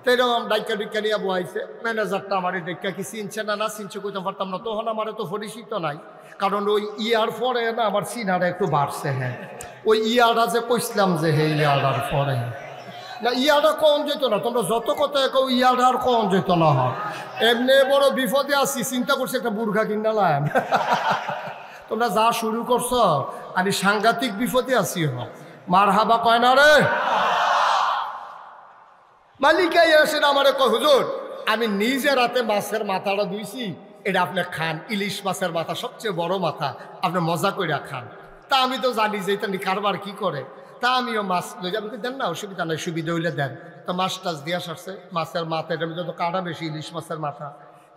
তো এরকম ডাইকা ডিকা নিয়ে বয়াইছে। ম্যানেজারটা আমার ডাইকা কি চিনছে না না চিনছে কইতে পারতাম না, তখন আমার তো পরিচিত নাই। কারণ ওই ইয়ার পরে না আমার চিনারা একটু বাড়ছে। হ্যাঁ, ওই ইয়ারা যে কইসলাম যে হে ইয়ারার পরে না, ইয়ারা কম যেত না। তোমরা যত কথা কেউ ইয়ারা আর কম যেত না। হয় এমনি বড় বিপদে আছি, চিন্তা করছি একটা বুর্খা কিনালাম। তোমরা যা শুরু করছো আমি সাংঘাতিক বিপদে আছি। মার হাবা কয় না রে। মালিকাই আসেন আমারে কয়, হুজুর আমি নিজে রাতে মাছের মাথাটা ধুইছি, এটা আপনি খান। ইলিশ মাছের মাথা সবচেয়ে বড় মাথা, আপনি মজা করে খান। তা আমি তো জানি যে এটা কারবার কি করে। তা আমিও মাছ লই যাবো, দেন না অসুবিধা নাই, সুবিধা হইলে দেন। তো মাছ টাছ দিয়ে সারছে, মাছের মাথা, এটার মধ্যে তো কাটা বেশি, ইলিশ মাছের মাথা।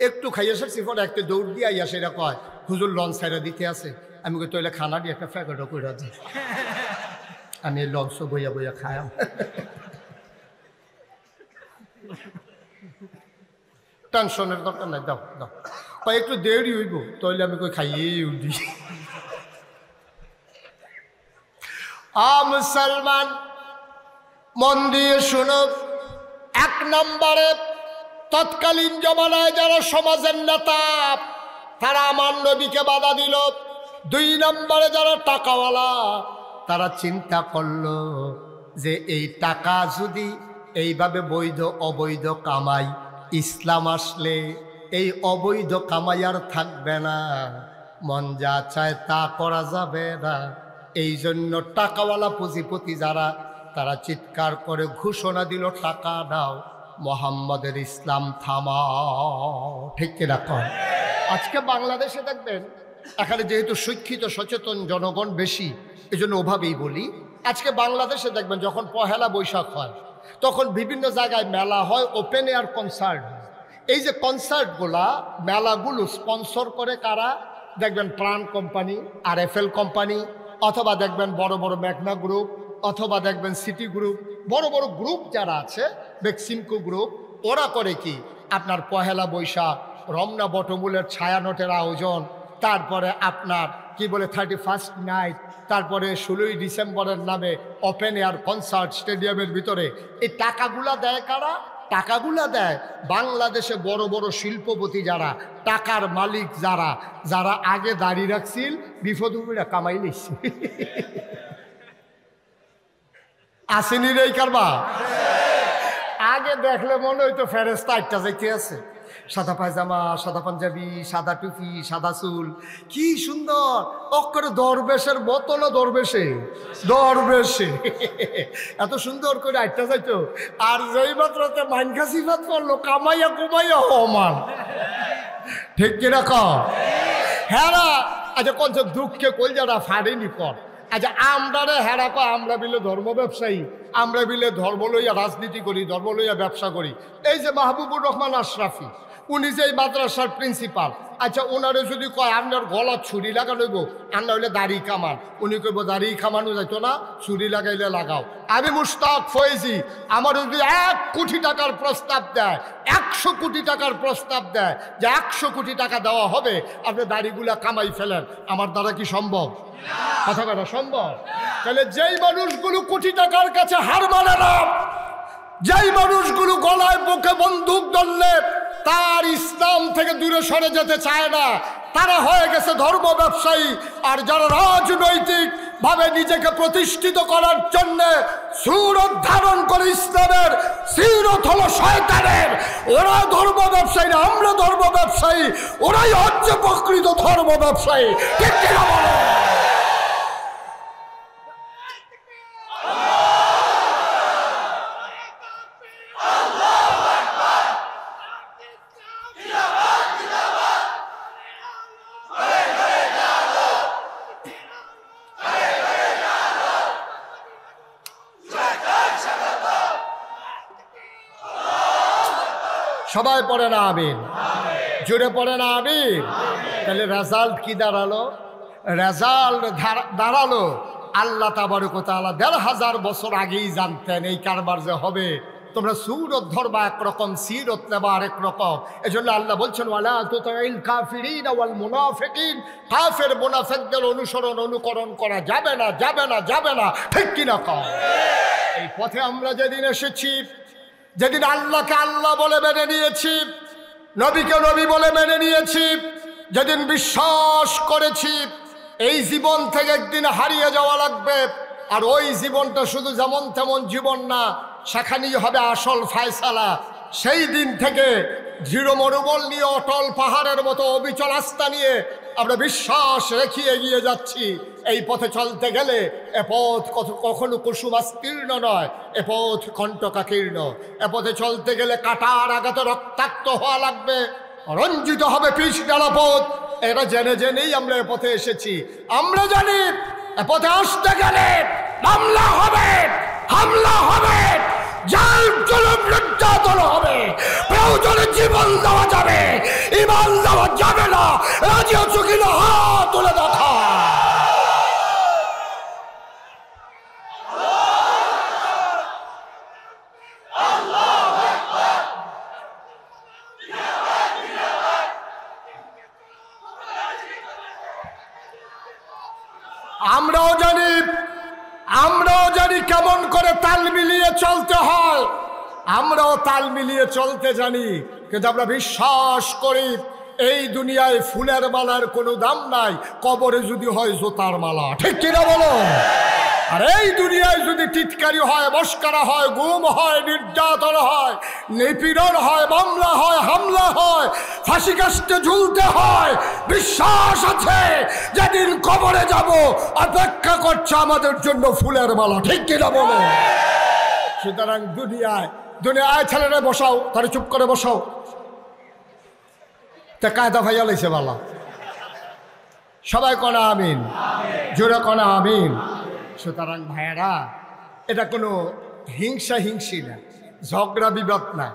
একটু খাইয়ে সারছি, পরে একটা দৌড় দিয়ে আইয়া সেটা কয়, হুজুর লঞ্চ সাইডে দিতে আছে। আমি কই তৈলে খানা দিয়ে একটা প্যাকেটও করে দিই। আমি এই লঞ্চ বইয়া বইয়া খায়াম। টেনশনের দরকার নাই, দাও দাও। একটু দেরি হইব, তাহলে আমি কই খাইয়েই উঠি। মুসলমান মন দিয়ে শুনো, এক নম্বরে তৎকালীন জমানায় যারা সমাজের নেতা তারা আমার নবীকে বাধা দিল। 2 নম্বরে যারা টাকাওয়ালা তারা চিন্তা করলো যে এই টাকা যদি এইভাবে বৈধ অবৈধ কামাই, ইসলাম আসলে এই অবৈধ কামাই আর থাকবে না, মন যা চায় তা করা যাবে না। এই জন্য টাকাওয়ালা পুঁজিপতি যারা তারা চিৎকার করে ঘোষণা দিল, টাকা দাও, মোহাম্মদের ইসলাম থামাও। ঠিক কিনা কন? আজকে বাংলাদেশে দেখবেন, এখানে যেহেতু শিক্ষিত সচেতন জনগণ বেশি, এই জন্য ওভাবেই বলি, আজকে বাংলাদেশে দেখবেন যখন পহেলা বৈশাখ হয় তখন বিভিন্ন জায়গায় মেলা হয়, ওপেন এয়ার কনসার্ট। এই যে কনসার্টগুলা, মেলাগুলো স্পন্সর করে কারা? দেখবেন প্রাণ কোম্পানি, RFL কোম্পানি, অথবা দেখবেন বড় বড় মেঘনা গ্রুপ, অথবা দেখবেন সিটি গ্রুপ, বড় বড় গ্রুপ যারা আছে, বেক্সিমকো গ্রুপ। ওরা করে কি, আপনার পহেলা বৈশাখ, রমনা বটমূলের ছায়ানটের আয়োজন, তারপরে আপনার কি বলে 31st নাইট, তারপরে 16ই ডিসেম্বরের নামে ওপেন এয়ার কনসার্ট স্টেডিয়ামের ভিতরে। এই টাকাগুলা দেয় কারা? টাকাগুলা দেয় বাংলাদেশে বড় বড় শিল্পপতি যারা, টাকার মালিক যারা, যারা আগে দাঁড়িয়ে রাখছিল, বিপদুরা কামাই নিচ্ছে। আসেনি রে কারবা? আগে দেখলে মনে হইতো ফেরেস্তা একটা যাইতে আছে, সাদা পায়জামা, সাদা পাঞ্জাবি, সাদা টুপি, সাদা চুল, কি সুন্দর। অক্ষরে দরবেশের বোতল, দরবেশে দরবেশে এত সুন্দর করে আটটা যাইতো। আর যেই মাত্রতে মাইনখা সিফাত করলো, কামাইয়া কুমাইয়া হমান। ঠিক কিনা কম? হ্যাঁ। আচ্ছা কোন দুঃখে কই যারা ফাড়েনি কর। আচ্ছা আমরা রে হেরা কয়, আমরা বিলে ধর্ম ব্যবসায়ী, আমরা বিলে ধর্ম লইয়া রাজনীতি করি, ধর্ম লইয়া ব্যবসা করি। এই যে মাহবুবুর রহমান আশরাফি, উনি যে মাদ্রাসার প্রিন্সিপাল, আচ্ছা ওনারে যদি কয় আপনার গলা ছুরি লাগাইব, আর না হইলে দাড়ি কামান, উনি কইব দাড়ি কামানো যাইতো না, ছুরি লাগাইলে লাগাও। আমি মুশতাক ফয়েজি, আমার যদি 1 কোটি টাকার প্রস্তাব দেয়, 100 কোটি টাকার প্রস্তাব দেয় যে 100 কোটি টাকা দেওয়া হবে, আপনি দাড়িগুলা কামাই ফেলেন, আমার দ্বারা কি সম্ভব? কথা কথা সম্ভব? তাহলে যেই মানুষগুলো কোটি টাকার কাছে হার মানে না, যেই মানুষগুলো গলায় বুকে বন্দুক ধরলে তার ইসলাম থেকে দূরে সরে যেতে চায় না, তারা হয়ে গেছে ধর্ম ব্যবসায়ী। আর যারা রাজনৈতিক ভাবে নিজেকে প্রতিষ্ঠিত করার জন্য সুরত ধারণ করে ইসলামের, সিরত হলো শয়তানের, ওরা ধর্ম ব্যবসায়ী না, আমরা ধর্ম ব্যবসায়ী, ওরাই হচ্ছে প্রকৃত ধর্ম ব্যবসায়ী। ঠিক কিনা বলো? সবাই পড়ে না আমিন, জোরে পড়ে না আমিন। তাহলে রেজাল্ট কি দাঁড়ালো? রেজাল্ট দাঁড়ালো আল্লাহ তাবারক ওয়া তাআলা 1500 বছর আগেই জানতেন এই কারবার যে হবে, তোমরা সুরত ধরবা একরকম, সিরত নেবা আরেক রকম। এজন্য আল্লাহ বলছেন ওয়ালা তুতিল কাফিরিন ওয়াল মুনাফিকিন, কাফের মুনাফিকদের অনুকরণ করা যাবে না, যাবে না, যাবে না। ঠিক কিনা কও? এই পথে আমরা যেদিন এসেছি, যেদিন আল্লাহকে আল্লাহ বলে মেনে নিয়েছি, নবীকে নবী বলে মেনে নিয়েছি, যেদিন বিশ্বাস করেছি এই জীবন থেকে একদিন হারিয়ে যাওয়া লাগবে, আর ওই জীবনটা শুধু যেমন তেমন জীবন না, সেখানেই হবে আসল ফায়সালা। সেই দিন থেকে দৃঢ় মনোবল নিয়ে, অটল পাহাড়ের মতো অবিচল আস্থা নিয়ে আমরা বিশ্বাস রেখে এগিয়ে যাচ্ছি। এই পথে চলতে গেলে এ পথ কখনো কুসুমাস্তীর্ণ নয়, এ পথ কণ্টকাকীর্ণ। এ পথে চলতে গেলে কাটার আঘাতে রক্তাক্ত হওয়া লাগবে, রঞ্জিত হবে পিচ ডালা পথ। এটা জেনে জেনেই আমরা এ পথে এসেছি। আমরা জানি এ পথে আসতে গেলে মামলা হবে, হামলা হবে, জাল জুলুম নির্যাতন হবে, প্রয়োজনে জীবন দেওয়া যাবে, ঈমান দেওয়া যাবে না। রাজি আছো কিনা হাত তুলে দেখা। আমরাও জানি কেমন করে তাল মিলিয়ে চলতে হয়, আমরাও তাল মিলিয়ে চলতে জানি। কিন্তু আমরা বিশ্বাস করি এই দুনিয়ায় ফুলের মালার কোনো দাম নাই, কবরে যদি হয় জোতার মালা। ঠিক কিনা বলো? আর এই দুনিয়ায় যদি টিটকারি হয়, মস্করা হয়, গুম হয়, নির্যাতন হয়, নিপীড়ন হয়, মামলা হয়, হামলা হয়, ফাঁসি কাস্টে ঝুলতে হয়, বিশ্বাস আছে যেদিন কবরে যাব অপেক্ষা করছে আমাদের জন্য ফুলের মালা। ঠিক কিনা বলো? সুতরাং দুনিয়ায় ছেলেরা বসাও, তারা চুপ করে বসাও। তা কায়দা ভাইয়া লাইছে বালা, সবাই কনা আমিন, জোরে কনা আমিন। সুতরাং ভাইয়েরা, এটা কোনো হিংসি না, ঝগড়া বিবাদ না,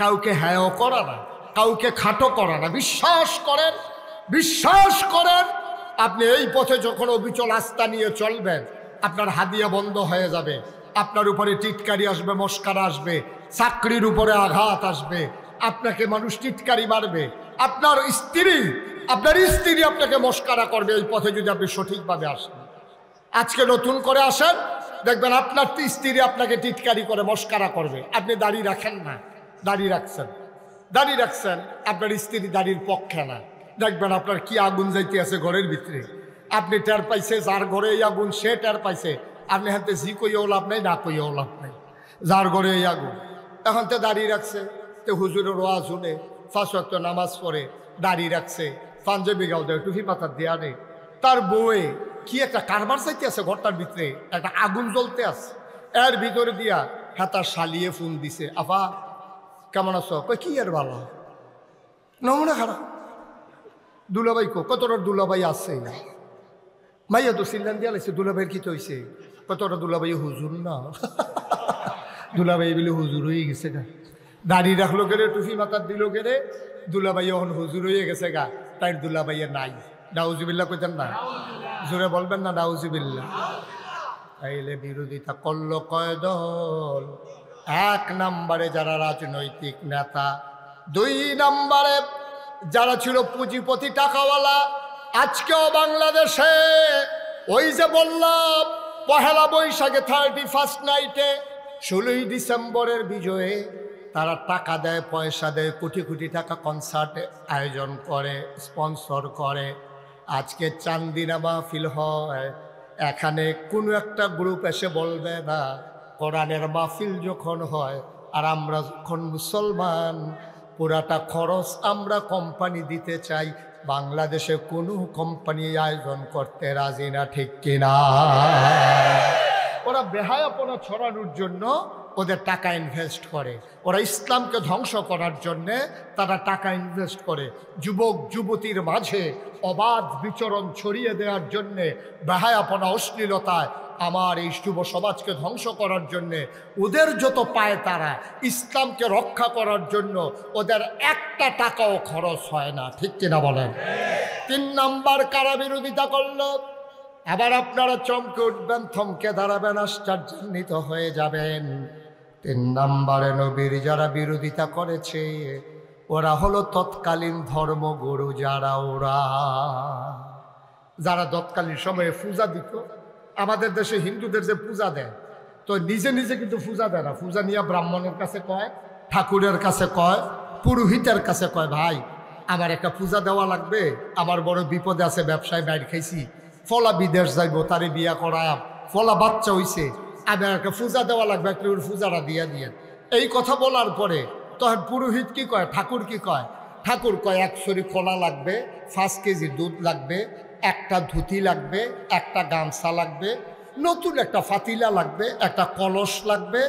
কাউকে হ্যায় করা না, কাউকে খাটো করা না। বিশ্বাস করেন আপনি এই পথে যখন অবিচল আস্থা নিয়ে চলবেন, আপনার হাদিয়া বন্ধ হয়ে যাবে, আপনার উপরে টিটকারি আসবে, মস্কারা আসবে, চাকরির উপরে আঘাত আসবে, আপনাকে মানুষ টিটকারি মারবে, আপনার স্ত্রী আপনাকে মস্কারা করবে এই পথে যদি আপনি সঠিকভাবে আসেন। আজকে নতুন করে আসেন, দেখবেন আপনার স্ত্রী আপনাকে টিটকারি করে, মস্কারা করবে। আপনি দাড়ি রাখেন না, দাড়ি রাখছেন, আপনার স্ত্রী দাড়ির পক্ষে না, দেখবেন আপনার কি আগুন যাইতে আছে ঘরের ভিতরে। আপনি টের পাইছে, যার ঘরে এই আগুন সে টের পাইছে। আপনি হাতে জি কইও লাভ নাই, না কইও লাভ নাই, যার ঘরে এই আগুন। এখন তো দাঁড়িয়ে রাখছে, তো হুজুরের ওয়াজ শুনে 5 ওয়াক্ত নামাজ পড়ে, দাঁড়িয়ে রাখছে, পাঞ্জাবি গাও দেয়, টুপি পাতা দেয়া নেই, তার বউয়ে কি একটা কারবার চাইতে আছে ঘরটার ভিতরে, একটা আগুন জ্বলতে আছে, এর ভিতরে দিয়া হাতার শালিয়ে ফোন দিছে, আফা কেমন আছো? কই কি আর ভালো, নমুনা খারাপ। দুলাভাই কতটা দুলাভাই আছে, মাইয়া তো সিল্লান দিয়া লাগছে, দুলাভাইয়ের কি তো হয়েছে? কতটা দুলাভাই হুজুর না, দুলাভাই বলে হুজুর হয়ে গেছে গা, দাড়ি রাখলো গেলে, টুপি মাথার দিল গেলে, দুলাভাই এখন হুজুর হয়ে গেছে গা, তাই দুলাভাইয়ে নাই। নাউজুবিল্লাহ কইতেন না, জোরে বলবেন না নাউজুবিল্লাহ। তাইলে বিরোধিতা করলো কয় দল? 1 নম্বরে যারা রাজনৈতিক নেতা, 2 নম্বরে যারা ছিল পুঁজিপতি টাকাওয়ালা। আজকেও বাংলাদেশে ওই যে বললাম পহেলা বৈশাখে 31st নাইটে 16ই ডিসেম্বরের বিজয়ে তারা টাকা দেয়, পয়সা দেয়, কোটি কোটি টাকা কনসার্ট আয়োজন করে, স্পন্সর করে। আজকে চান্দিনা মাহফিল হয়, এখানে কোনো একটা গ্রুপ এসে বলবে না কোরআনের মাহফিল যখন হয় আর আমরা যখন মুসলমান, পুরাটা খরচ আমরা কোম্পানি দিতে চাই, বাংলাদেশে কোনো কোম্পানি আয়োজন করতে রাজি না। ঠিক কিনা? ওরা বেহায়াপনা ছড়ানোর জন্য ওদের টাকা ইনভেস্ট করে, ওরা ইসলামকে ধ্বংস করার জন্যে তারা টাকা ইনভেস্ট করে, যুবক যুবতীর মাঝে অবাধ বিচরণ ছড়িয়ে দেওয়ার জন্যে, বেহায়াপনা অশ্লীলতায় আমার এই যুব সমাজকে ধ্বংস করার জন্যে ওদের যত পায় তারা ইসলামকে রক্ষা করার জন্য ওদের একটা টাকাও খরচ হয় না। ঠিক কিনা বলেন? 3 নম্বর কারা বিরোধিতা করলো? আবার আপনারা চমকে উঠবেন, থমকে দাঁড়াবেন, আশ্চর্যান্বিত হয়ে যাবেন। তিন নম্বরে নবীর যারা বিরোধিতা করেছে ওরা হলো তৎকালীন ধর্মগুরু, যারা তৎকালীন সময়ে পূজা দিত। আমাদের দেশে হিন্দুদের যে পূজা দেয়, তো নিজে নিজে কিন্তু পূজা দেয় না, পূজা নিয়ে ব্রাহ্মণের কাছে কয়, ঠাকুরের কাছে কয়, পুরোহিতের কাছে কয়, ভাই আমার একটা পূজা দেওয়া লাগবে, আমার বড় বিপদে আছে, ব্যবসায় বাইর খাইছি, ফলা বিদেশ যাইব, তারে বিয়া করাম, ফলা বাচ্চা হইছে, আমার একটা পূজা দেওয়া লাগবে, একটু পূজাটা দিয়া দিয়ে। এই কথা বলার পরে তখন পুরোহিত কি কয়, ঠাকুর কি কয়, ঠাকুর কয় 1 শরী কলা লাগবে, 5 কেজি দুধ লাগবে, একটা ধুতি লাগবে, একটা গামছা লাগবে, নতুন একটা ফাতিলা লাগবে, একটা কলস লাগবে,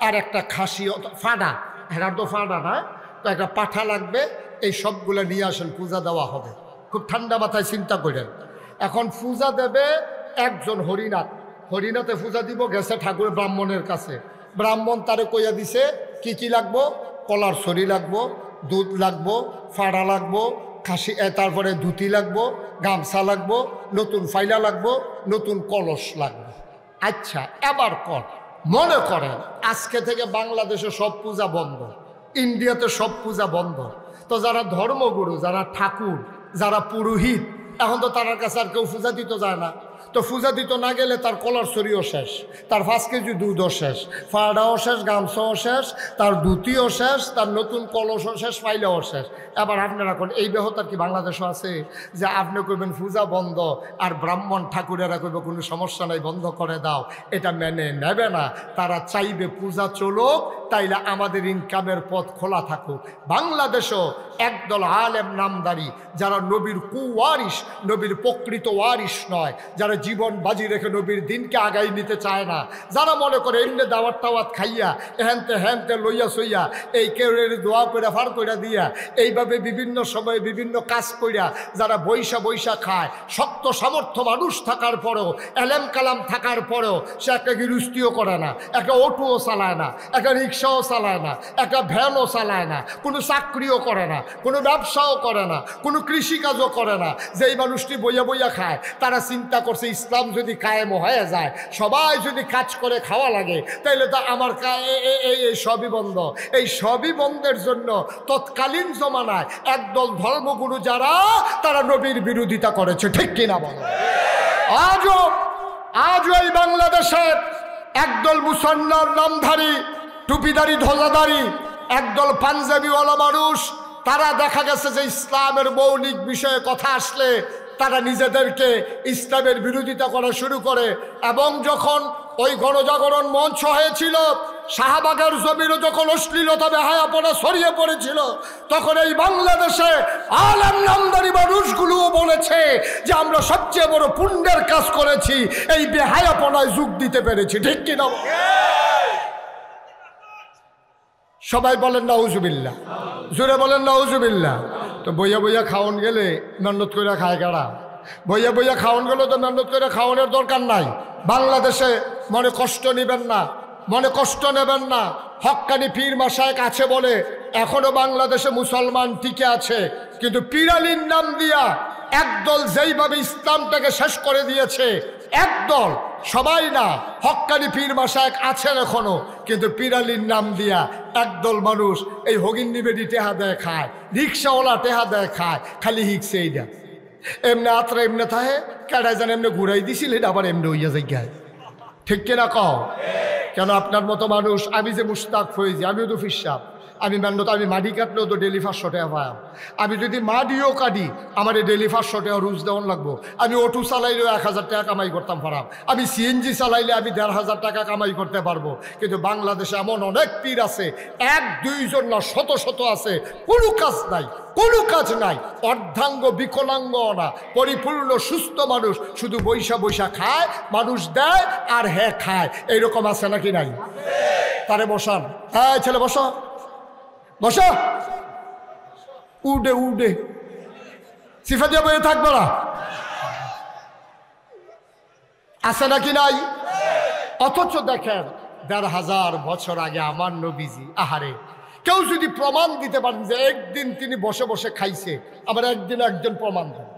আর একটা খাসি ফাড়া, হেরার তো ফাড়া না, তো একটা পাঠা লাগবে। এই সবগুলো নিয়ে আসেন, পূজা দেওয়া হবে। খুব ঠান্ডা মাথায় চিন্তা করেন। এখন পূজা দেবে একজন হরিনাথ, হরিনাথে পূজা দিব, গেছে ঠাকুর ব্রাহ্মণের কাছে, ব্রাহ্মণ তারে কইয়া দিছে কি কি লাগবো, কলার ছড়ি লাগবো, দুধ লাগবো, ফাড়া লাগবো, খাসি, তারপরে ধুতি লাগবো, গামছা লাগবো, নতুন ফাইলা লাগবো, নতুন কলস লাগবে। আচ্ছা এবার মনে করেন আজকে থেকে বাংলাদেশে সব পূজা বন্ধ, ইন্ডিয়াতে সব পূজা বন্ধ, তো যারা ধর্মগুরু, যারা ঠাকুর, যারা পুরোহিত, এখন তো তার কাছে আর কেউ পূজা দিতে যায় না। তো পূজা দিতে না গেলে তার কলার ছড়িও শেষ, তার 5 কেজি দুধও শেষ, ফাড়াও শেষ, গামছাও শেষ, তার ধুতিও শেষ, তার নতুন কলসও শেষ, ফাইলাও শেষ। এবার আপনারা কোন এই ব্যাহতার কি বাংলাদেশও আছে যে আপনি কইবেন পূজা বন্ধ আর ব্রাহ্মণ ঠাকুরেরা কইবে কোনো সমস্যা নাই, বন্ধ করে দাও? এটা মেনে নেবে না। তারা চাইবে পূজা চলুক, তাইলে আমাদের ইনকামের পথ খোলা থাকুক। বাংলাদেশও একদল আলেম নামদারি, যারা নবীর কুওয়ারিস, নবীর প্রকৃত ওয়ারিস নয়, যারা জীবন বাজি রেখে নবীর দিনকে আগাই নিতে চায় না, যারা মনে করে এমনি দাওয়াত টাওয়াত খাইয়া হ্যানতে লইয়া সইয়া এই কেউ দোয়া করে ফার করে দিয়া এইভাবে বিভিন্ন সময়ে বিভিন্ন কাজ কইরা যারা বৈশা খায়, শক্ত সামর্থ্য মানুষ থাকার পরেও, এলেম কালাম থাকার পরেও সে একটা গৃহস্থিও করে না, একটা অটোও চালায় না, একটা রিক্সাও চালায় না, একটা ভ্যানও চালায় না, কোনো চাকরিও করে না, কোনো ব্যবসাও করে না, কোনো কৃষিকাজও করে না। যেই মানুষটি বইয়া খায়, তারা চিন্তা করছে ইসলাম যদি কায়েম হয়ে যায়, সবাই যদি কাজ করে খাওয়া লাগে, তাইলে তো আমার এই সবই বন্ধ। এই সবই বন্ধের জন্য তৎকালীন জমানায় একদল ধর্মগুরু যারা, তারা নবীর বিরোধিতা করেছে, ঠিক কিনা বলো? আজও এই বাংলাদেশের একদল মুসলমান নামধারী, টুপিদারি, ধ্বজাধারী, একদল পাঞ্জাবিওয়ালা মানুষ, তারা দেখা গেছে যে ইসলামের মৌলিক বিষয়ে কথা আসলে তারা নিজেদেরকে ইসলামের বিরোধিতা করা শুরু করে। এবং যখন ওই গণজাগরণ মঞ্চ হয়েছিল, শাহবাগের জমিরও যখন অশ্লীলতা বেহায়াপনা ছড়িয়ে পড়েছিল, তখন এই বাংলাদেশে আলেম নামদারি মানুষগুলোও বলেছে যে আমরা সবচেয়ে বড় পুণ্যের কাজ করেছি, এই বেহায়াপনায় যোগ দিতে পেরেছি, ঠিক কিনা? সবাই বলেন নাউজুবিল্লাহ, জোরে বলেন নাউজুবিল্লাহ। তো বইয়া খাওয়ান গেলে মেহনত করে খায় কারা? বইয়া খাওয়ান গেলে তো মেহনত করে খাওয়ানোর দরকার নাই। বাংলাদেশে মনে কষ্ট নেবেন না, মনে কষ্ট নেবেন না। হক্কানি পীর মাশায়েখ আছে বলে এখনো বাংলাদেশে মুসলমান টিকে আছে, কিন্তু পীরালির নাম দিয়া একদল যেইভাবে ইসলামটাকে শেষ করে দিয়েছে, একদল, সবাই না, হক্কানি পীর মাশায়েখ আছেন এখনো, কিন্তু পীরালির নাম দিয়া একদল মানুষ এই হগিন্নি বেডি টেহা দেয় খায়, রিক্সাওয়ালা টেহা দেয় খায়, খালি হিকছে এইটা এমনি আত্রা এমনি থাহে, কেডায় যেন এমনি ঘুরাই দিছিল, এটা আবার এমনি হইয়া যাই, ঠিক কিনা কও? কেন আপনার মতো মানুষ, আমি যে মুশতাক ফৈজি, আমিও তো ফিসাব, আমি মেহনত, আমি মাটি কাটলেও তো ডেলি 500 টাকা পাই। আমি যদি মাটিও কাটি, আমার ডেলি 500 টাকা রুজ দেওয়ান লাগবো। আমি অটো চালাইলেও 1000 টাকা কামাই করতাম পারাম, আমি সিএনজি চালাইলে আমি 1500 টাকা কামাই করতে পারবো। কিন্তু বাংলাদেশে এমন অনেক পীর আছে, 1-2 জন না, শত আছে, কোনো কাজ নাই, কোনো কাজ নাই, অর্ধাঙ্গ বিকলাঙ্গ না, পরিপূর্ণ সুস্থ মানুষ, শুধু বৈশা খায়, মানুষ দেয় আর হ্যাঁ খায়, এইরকম আছে নাকি নাই? তারে বসান, হ্যাঁ ছেলে বসো, বসো, উডে সিফা দিয়ে বইয়ে থাকবো না, আছে নাকি নাই? অথচ দেখেন 1500 বছর আগে আমার নবীজি, আহারে, কেউ যদি প্রমাণ দিতে পারেন যে একদিন তিনি বসে খাইছে, আবার একদিন একজন প্রমাণ দেন,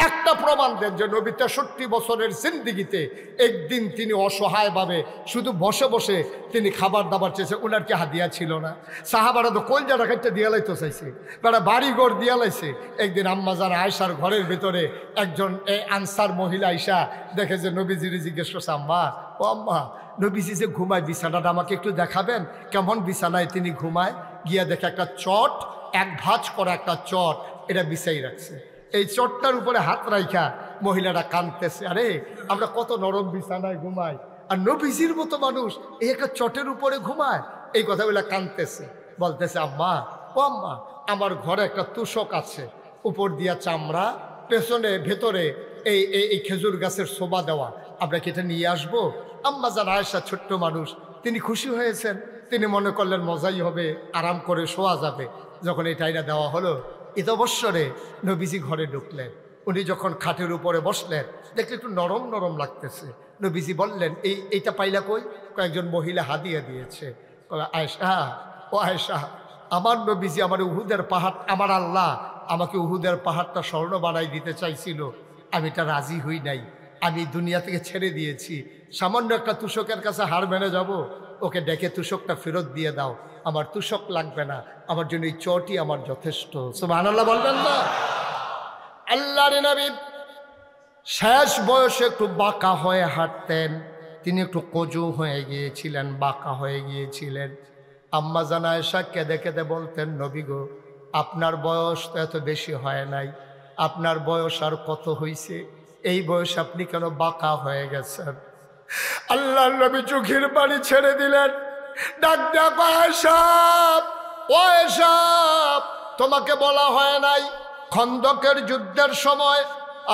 একটা প্রমাণ দেন যে নবী 63 বছরের জিন্দিগিতে একদিন তিনি অসহায়ভাবে শুধু বসে বসে তিনি খাবার দাবার চেয়েছে, ওনার কি হাদিয়া ছিল না? সাহাবারা তো কলজা রাখাইতে দিয়া লাইতে চাইছে, তারা বাড়িঘর দিয়া লাইছে। একদিন আম্মাজান আয়েশার ঘরের ভিতরে একজন এই আনসার মহিলা আয়েশা দেখে যে নবীজির জিজ্ঞেস করছে, আম্মা ও আম্মা, নবীজি যে ঘুমায় বিছানাটা আমাকে একটু দেখাবেন, কেমন বিছানায় তিনি ঘুমায়? গিয়া দেখে একটা চট, এক ভাঁজ করা একটা চট এটা বিছাই রাখছে। এই চটটার উপরে হাত রাইখা মহিলারা কাঁদতেছে, আরে আমরা কত নরম বিছানায় ঘুমাই, আর নবীজির মতো মানুষ এই একটা চটের উপরে ঘুমায়। এই কথাগুলো কাঁদতেছে, বলতেছে, আম্মা ও আম্মা, আমার ঘরে একটা তুষক আছে, উপর দিয়া চামড়া, পেছনে ভেতরে এই এই খেজুর গাছের শোভা দেওয়া, আমরা কি এটা নিয়ে আসবো? আম্মা জান আয়েশা ছোট্ট মানুষ, তিনি খুশি হয়েছেন, তিনি মনে করলেন মজাই হবে, আরাম করে শোয়া যাবে। যখন এটা দেওয়া হলো, ঈদ অবসরে নবীজি ঘরে ঢুকলেন। উনি যখন খাটের উপরে বসলেন, দেখলে একটু নরম নরম লাগতেছে। নবীজি বললেন, এইটা পাইলা কই? কয়েকজন মহিলা হাদিয়া দিয়েছে। আয়েশা, ও আয়েশা, আমার নবীজি আমার উহুদের পাহাড়, আমার আল্লাহ আমাকে উহুদের পাহাড়টা স্বর্ণ বানাই দিতে চাইছিল, আমি এটা রাজি হই নাই, আমি দুনিয়া থেকে ছেড়ে দিয়েছি। সামান্য একটা তুষকের কাছে হার মেনে যাব? ওকে ডেকে তুষকটা ফেরত দিয়ে দাও, আমার তুষক লাগবে না, আমার জন্য এই চটি আমার যথেষ্ট। সুবহানাল্লাহ বলবেন না? আল্লাহর নবী শেষ বয়সে একটু বাঁকা হয়ে হাঁটতেন, তিনি একটু কজু হয়ে গিয়েছিলেন, বাঁকা হয়ে গিয়েছিলেন। আম্মা জান আয়েশা কেঁদে কেঁদে বলতেন, নবী গো, আপনার বয়স তো এত বেশি হয় নাই, আপনার বয়স আর কত হইছে, এই বয়স আপনি কেন বাঁকা হয়ে গেছেন? আল্লাহর নবী চোখের পানি ছেড়ে দিলেন, ডাক ডাক, আয়েশা, ও আয়েশা, তোমাকে বলা হয় নাই খন্দকের যুদ্ধের সময়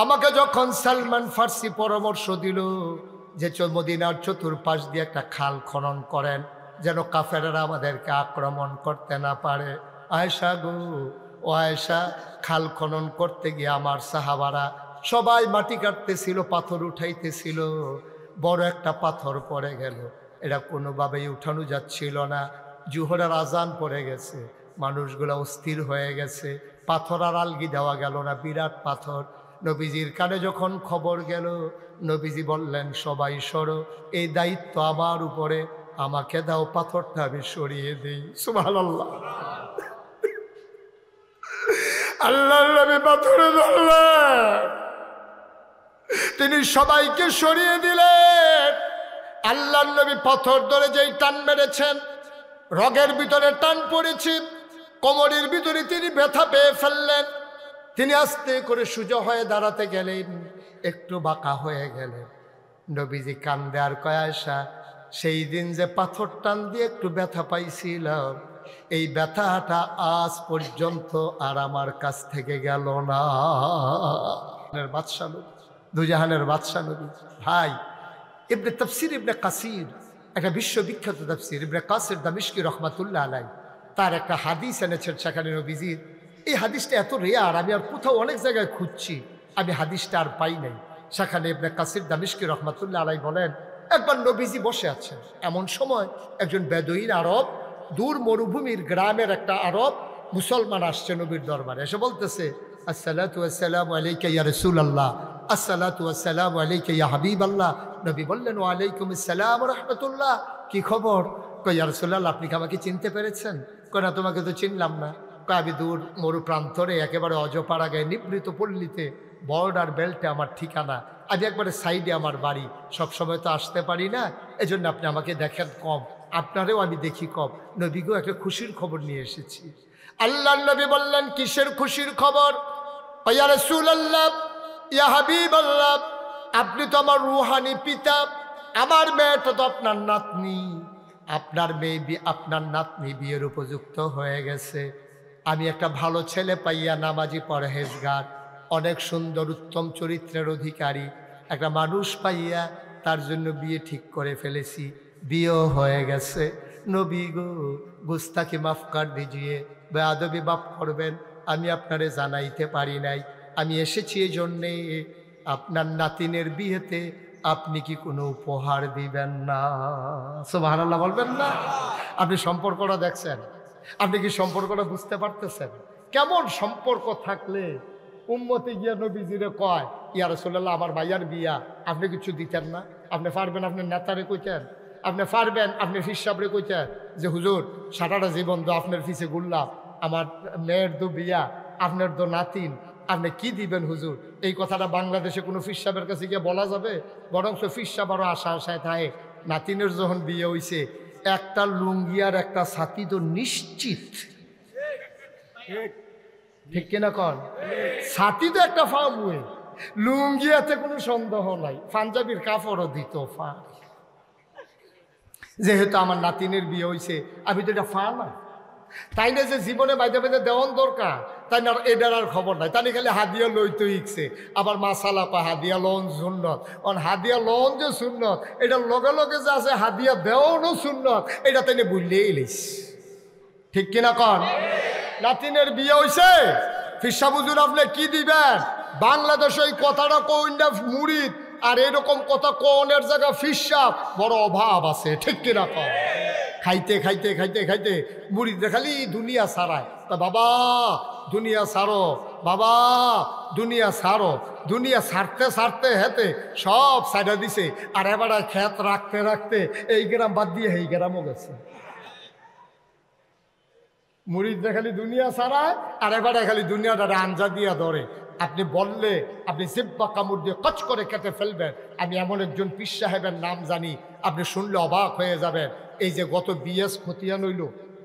আমাকে যখন সালমান ফার্সি পরামর্শ দিল যে মদিনার চতুর্পাশ দিয়ে একটা খাল খনন করেন যেন কাফেররা আমাদেরকে আক্রমণ করতে না পারে? আয়েশা গো, ও আয়েশা, খাল খনন করতে গিয়ে আমার সাহাবারা সবাই মাটি কাটতেছিল, পাথর উঠাইতেছিল, বড় একটা পাথর পড়ে গেল, এটা কোনোভাবেই উঠানো যাচ্ছিল না। জুহরের আজান পড়ে গেছে, মানুষগুলো অস্থির হয়ে গেছে, পাথর আর আলগি দেওয়া গেল না, বিরাট পাথর। নবীজির কানে যখন খবর গেল, নবীজি বললেন, সবাই সরো, এই দায়িত্ব আমার উপরে, আমাকে দাও, পাথরটা আমি সরিয়ে দিই। সুবহানাল্লাহ। আল্লাহর নবী পাথরে ধরলেন, তিনি সবাইকে সরিয়ে দিলেন। আল্লাহর নবী পাথর ধরে যেই টান মেরেছেন, রগের ভিতরে টান পড়েছে, কোমরের ভিতরে তিনি ব্যথা পেয়ে ফেললেন। তিনি আস্তে করে সোজা হয়ে দাঁড়াতে গেলেন, একটু বাঁকা হয়ে গেলেন। নবীজি কান্দে আর কয়, আয়েশা, সেই দিন যে পাথর টান দিয়ে একটু ব্যথা পাইছিলাম, এই ব্যথাটা আজ পর্যন্ত আর আমার কাছ থেকে গেল না। বাদশাহ নবী, দুজাহানের বাদশাহ নবী। ভাই, ইবনে তাফসির ইবনে কাসির, একটা বিশ্ববিখ্যাত তাফসির, ইবনে কাসির দামিশকি রহমাতুল্লাহ আলাইহি, তার একটা হাদিস এনেছেন সেখানে নবীজির। এই হাদিসটা এত রেয়ার, আমি আর কোথাও অনেক জায়গায় খুঁজছি, আমি হাদিসটা আর পাই নাই। সেখানে ইবনে কাসির দামিশকি রহমাতুল্লাহ আলাইহি বলেন, একবার নবীজি বসে আছেন, এমন সময় একজন বেদুইন আরব, দূর মরুভূমির গ্রামের একটা আরব মুসলমান আসছে নবীর দরবারে, এসে বলতেছে, আসসালাতু ওয়াসসালামু আলাইকা ইয়া রাসূলুল্লাহ, আসসালাতু ওয়াসসালামু আলাইকা ইয়া হাবিবাল্লাহ। নবী বললেন, ওয়া আলাইকুম আসসালাম ওয়া রাহমাতুল্লাহ, কি খবর? কই, ইয়া রাসূলুল্লাহ, আপনি কি আমাকে চিনতে পেরেছেন? কই, না, তোমাকে তো চিনলাম না। কই, আমি দূর মরু প্রান্তরে একেবারে অজপাড়া গায়ে নিবৃত পল্লীতে বর্ডার বেল্টে আমার ঠিকানা, আমি একবারে সাইডে আমার বাড়ি, সবসময় তো আসতে পারি না, এজন্য আপনি আমাকে দেখেন কম, আপনারেও আমি দেখি কম। নবী গো, একটা খুশির খবর নিয়ে এসেছি। আল্লাহর নবী বললেন, কিসের খুশির খবর? ইয়া রাসূলুল্লাহ, ইয়া হাবিবাল্লাহ, আপনি তো আমার রুহানি পিতা, আমার মেয়েটা তো আপনার নাতনি, আপনার মেয়ে, আপনার নাতনি বিয়ের উপযুক্ত হয়ে গেছে। আমি একটা ভালো ছেলে পাইয়া, নামাজি, পরহেজগার, অনেক সুন্দর উত্তম চরিত্রের অধিকারী একটা মানুষ পাইয়া তার জন্য বিয়ে ঠিক করে ফেলেছি, বিয়েও হয়ে গেছে। নবী গো, গুস্তাখি মাফ কর দিজিয়ে, বেয়াদবি মাফ করবেন, আমি আপনারে জানাইতে পারি নাই, আমি এসেছি এই জন্যে আপনার নাতিনের বিয়েতে আপনি কি কোনো উপহার দিবেন না? সুবহানাল্লাহ বলবেন না? আপনি সম্পর্কটা দেখছেন, আপনি কি সম্পর্কটা বুঝতে পারতেছেন? কেমন সম্পর্ক থাকলে উম্মতে গিয়া নবীজিরে কয়, ইয়া রাসূলুল্লাহ আমার ভাইয়ার বিয়া, আপনি কিছু দিতেন না? আপনি পারবেন? আপনি নেতারে কইতেন? আপনি পারবেন? আপনি ফিসাবরে কইতেন যে হুজুর সারাটা জীবন তো আপনার পিছে ঘুরলাম, আমার মেয়ের তো বিয়া, আপনার তো নাতিন, আপনি কি দিবেন হুজুর? এই কথাটা বাংলাদেশে কোনো ফিসাবের কাছে গিয়ে বলা যাবে? বরং ফিসাব আরও আশায় থাকে নাতিনের যখন বিয়ে হইছে একটা লুঙ্গি আর একটা ছাতি তো নিশ্চিত, ঠিক কিনা কন? ছাতি তো একটা ফার্মওয়ে, লুঙ্গি আছে কোনো সন্দেহ নাই, পাঞ্জাবির কাপড়ও দিত ফা। যেহেতু আমার নাতিনের বিয়ে হয়েছে আমি তো এটা ফা না, তাই না যে জীবনে বাইদে বাইদে দেওয়ান দরকার, তাই না এটার আর খবর নাই, তাই খালি হাদিয়া লইতে ইচ্ছে। আবার মাসালা পা হাদিয়া লন সুন্নত, অন হাদিয়া লন যে সুন্নত এটার লগে লগে যে আছে হাদিয়া দেওয়ানও সুন্নত, এটা তাই বুঝলেই লিস, ঠিক কিনা কন? নাতিনের বিয়ে হয়েছে, ফিসা হুজুর আপনি কি দিবেন? বাংলাদেশে এই কথাটা কইন না মুরিদ, আর এরকম কথা কোনের জায়গা ফিসাব বড় অভাব আছে, ঠিক কিনা কন? খাইতে খাইতে খাইতে খাইতে মুরিদরা খালি দুনিয়া ছাড়ায়, তা বাবা দুনিয়া ছাড়ো, বাবা দুনিয়া ছাড়ো। দুনিয়া ছাড়তে ছাড়তে হেতে সব সাইডা দিছে, আর এবার খেত রাখতে রাখতে এই গ্রাম বাদ দিয়ে এই গ্রামও গেছে। মুরিদরা খালি দুনিয়া ছাড়ায়, আর এবারে খালি দুনিয়াটা আঞ্জা দিয়া ধরে। আপনি বললে আপনি জিব্বা কামড় দিয়ে কচ করে কেটে ফেলবেন। আমি এমন একজন পীর সাহেবের নাম জানি, আপনি শুনলে অবাক হয়ে যাবেন। এই যে গত বিএস খতিয়ান হইল,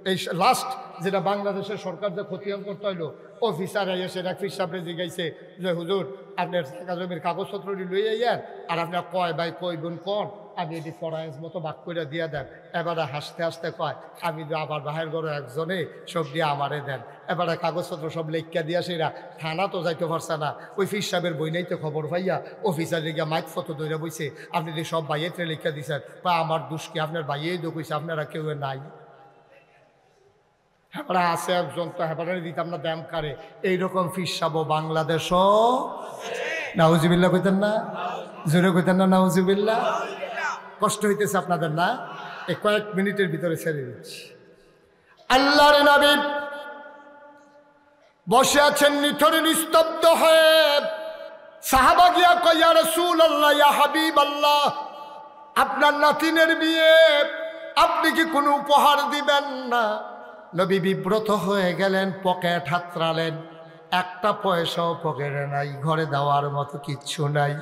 এই লাস্ট যেটা বাংলাদেশের সরকার যে খতিয়ান করতে হইলো, অফিসারে এসে এক পীর সাহেবরে জিজ্ঞাসে যে হুজুর আপনার জায়গা জমির কাগজপত্রটি লই আইয়েন, আর আপনার কয় ভাই কয় বোন কন, আমি এটি ফরাইজ মতো বাক করে দিয়ে দেন। এবারে হাসতে হাসতে কয় আমি আবার বাহের ঘরে একজনে সব দিয়ে আমারে দেন। এবারে কাগজপত্র সব লেখা দিয়া সেরা থানা তো যাইতে পারছে না, ওই ফির সাহেবের বই নাইতে খবর পাইয়া অফিসার লিখা মাইক ফটো দইরা বইছে, আপনি যে সব বাইয়েতে লেখা দিয়েছেন, বা আমার দুষ কি আপনার বাইয়েই তো কইছে, আপনারা কেউ নাই। হেবারা আছে একজন, তো হেবারে দিতাম না ব্যায়াম কারে, এইরকম ফির সাহেব বাংলাদেশও। নাউজুবিল্লাহ কইতেন না? জোরে কইতেন না নাউজুবিল্লাহ? কষ্ট হইতেছে আপনাদের না? এই কয়েক মিনিটের ভিতরে ছেড়ে দিচ্ছি। আল্লাহর নবী বসে আছেন নিথরে নিস্তব্ধ হয়ে। সাহাবা গিয়া কয় ইয়া রাসূলুল্লাহ, ইয়া হাবিবাল্লাহ, আপনার নাতিনের বিয়ে, আপনি কি কোনো উপহার দিবেন না? নবী বিব্রত হয়ে গেলেন, পকেট হাতড়ালেন, একটা পয়সাও পকেটে নাই, ঘরে দেওয়ার মতো কিচ্ছু নাই।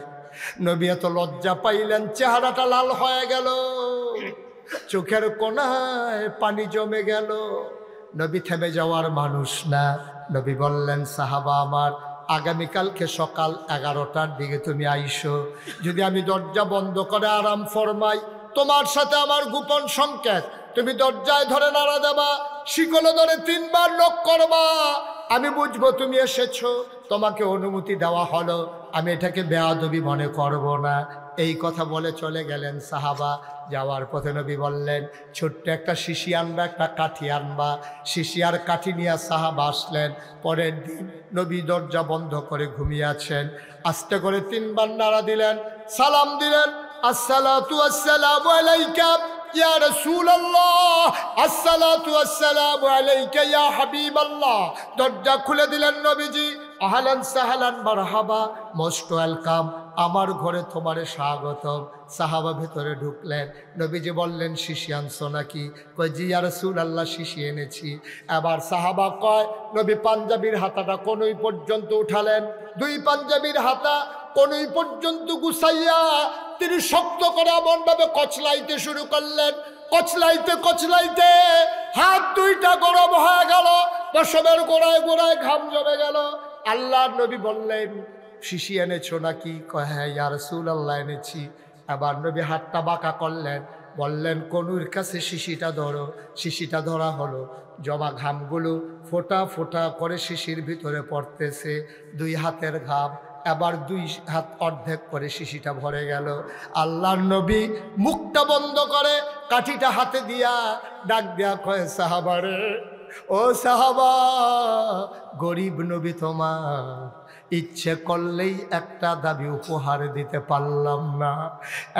নবী এত লজ্জা পাইলেন, চেহারাটা লাল হয়ে গেল, চোখের কোণায় পানি জমে গেল। নবী থেমে যাওয়ার মানুষ না। নবী বললেন, সাহাবা আমার, আগামীকালকে সকাল 11টার দিকে তুমি আইসো। যদি আমি দরজা বন্ধ করে আরাম ফরমাই, তোমার সাথে আমার গোপন সংকেত, তুমি দরজায় ধরে নাড়া দেবা, শিকলে ধরে 3 বার নক করবা, আমি বুঝবো তুমি এসেছো, তোমাকে অনুমতি দেওয়া হলো, আমি এটাকে বেয়াদবি মনে করব না। এই কথা বলে চলে গেলেন সাহাবা। যাওয়ার পথে নবী বললেন, ছোট্ট একটা শিশি আনবা, একটা কাঠি আনবা। শিশি আর কাঠি নিয়ে সাহাবা আসলেন। পরের দিন নবী দরজা বন্ধ করে ঘুমিয়ে আছেন। আস্তে করে 3 বার নাড়া দিলেন, সালাম দিলেন, আসসালাতু আসসালামু আলাইকা ইয়া রাসূলুল্লাহ, আসসালাতু আসসালামু আলাইকা ইয়া হাবিবাল্লাহ। দরজা খুলে দিলেন নবীজি, আহলান সাহলান মারহাবা, মোস্ট ওয়েলকাম, আমার ঘরে তোমারে স্বাগতম। সাহাবা ভেতরে ঢুকলেন। নবীজি বললেন, শিশি আনছো নাকি? কয় জি ইয়া রাসূলুল্লাহ, শিশি এনেছি। এবার সাহাবা কয়, নবী পাঞ্জাবির হাতাটা কোনই পর্যন্ত উঠালেন, 2 পাঞ্জাবির হাতা কোনই পর্যন্ত গুছাইয়া তিনি শক্ত করে এমনভাবে কচলাইতে শুরু করলেন। কচলাইতে কচলাইতে হাত 2টা গরম হয়ে গেল, পশমের গোড়ায় গোড়ায় ঘাম জমে গেল। আল্লাহর নবী বললেন, শিশি এনেছো নাকি? কয় হ্যাঁ ইয়া রাসূলুল্লাহ এনেছি। আবার নবী হাতটা বাঁকা করলেন, বললেন, কনুর কাছে শিশিটা ধরো। শিশিটা ধরা হলো, জমা ঘামগুলো ফোঁটা ফোঁটা করে শিশির ভিতরে পড়তেছে, 2 হাতের ঘাম। এবার 2 হাত অর্ধেক করে শিশিটা ভরে গেল। আল্লাহর নবী মুখটা বন্ধ করে কাঠিটা হাতে দিয়া ডাক দেয়া কয়, সাহাবারে, ও সাহাবা, গরিব নবী তোমার, ইচ্ছে করলেই একটা দাবি উপহার দিতে পারলাম না।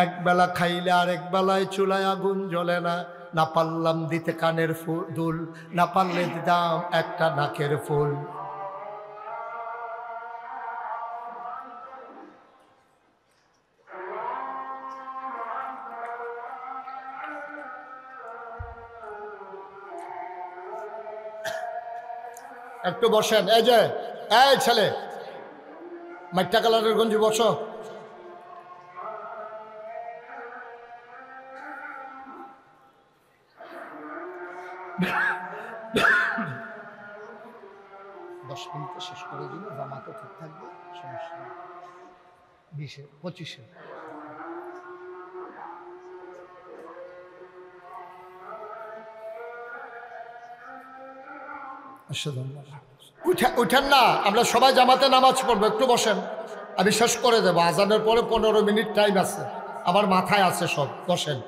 একবেলা খাইলে আরেক বেলায় চুলায় আগুন জ্বলে না। না পারলাম দিতে কানের দুল, না পারলে দিতাম একটা নাকের ফুল। একটু বসেন। এই যে এই ছেলে, মাইটা কালারের গঞ্জি, বসো। দশ মিনিটে শেষ করে দিল, জামাতে ঠিক থাকবে, সমস্যা নেই। 20-এ 25-এ উঠেন না, আমরা সবাই জামাতে নামাজ পড়বো, একটু বসেন। আমি শেষ করে দেবো, আজানের পরে 15 মিনিট টাইম আছে, আমার মাথায় আছে সব। বসেন।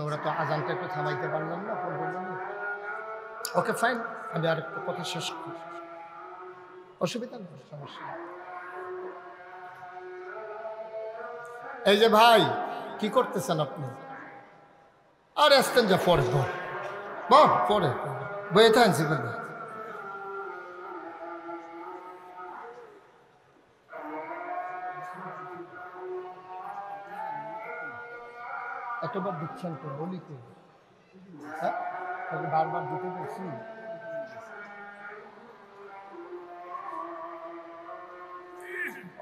ওরা তো আজানটা একটু থামাইতে পারলাম না, 15 মিনিট। ওকে ফাইন, আমি আর একটু কথা শেষ করি, অসুবিধা নেই, সমস্যা নেই। এই যে ভাই, কি করতেছেন আপনি? আর আসতেন যা পরে পরে বইয়ে থাকছি বলবে। এতবার দিচ্ছেন তো, বলি তো, হ্যাঁ বারবার দিতে বলছি।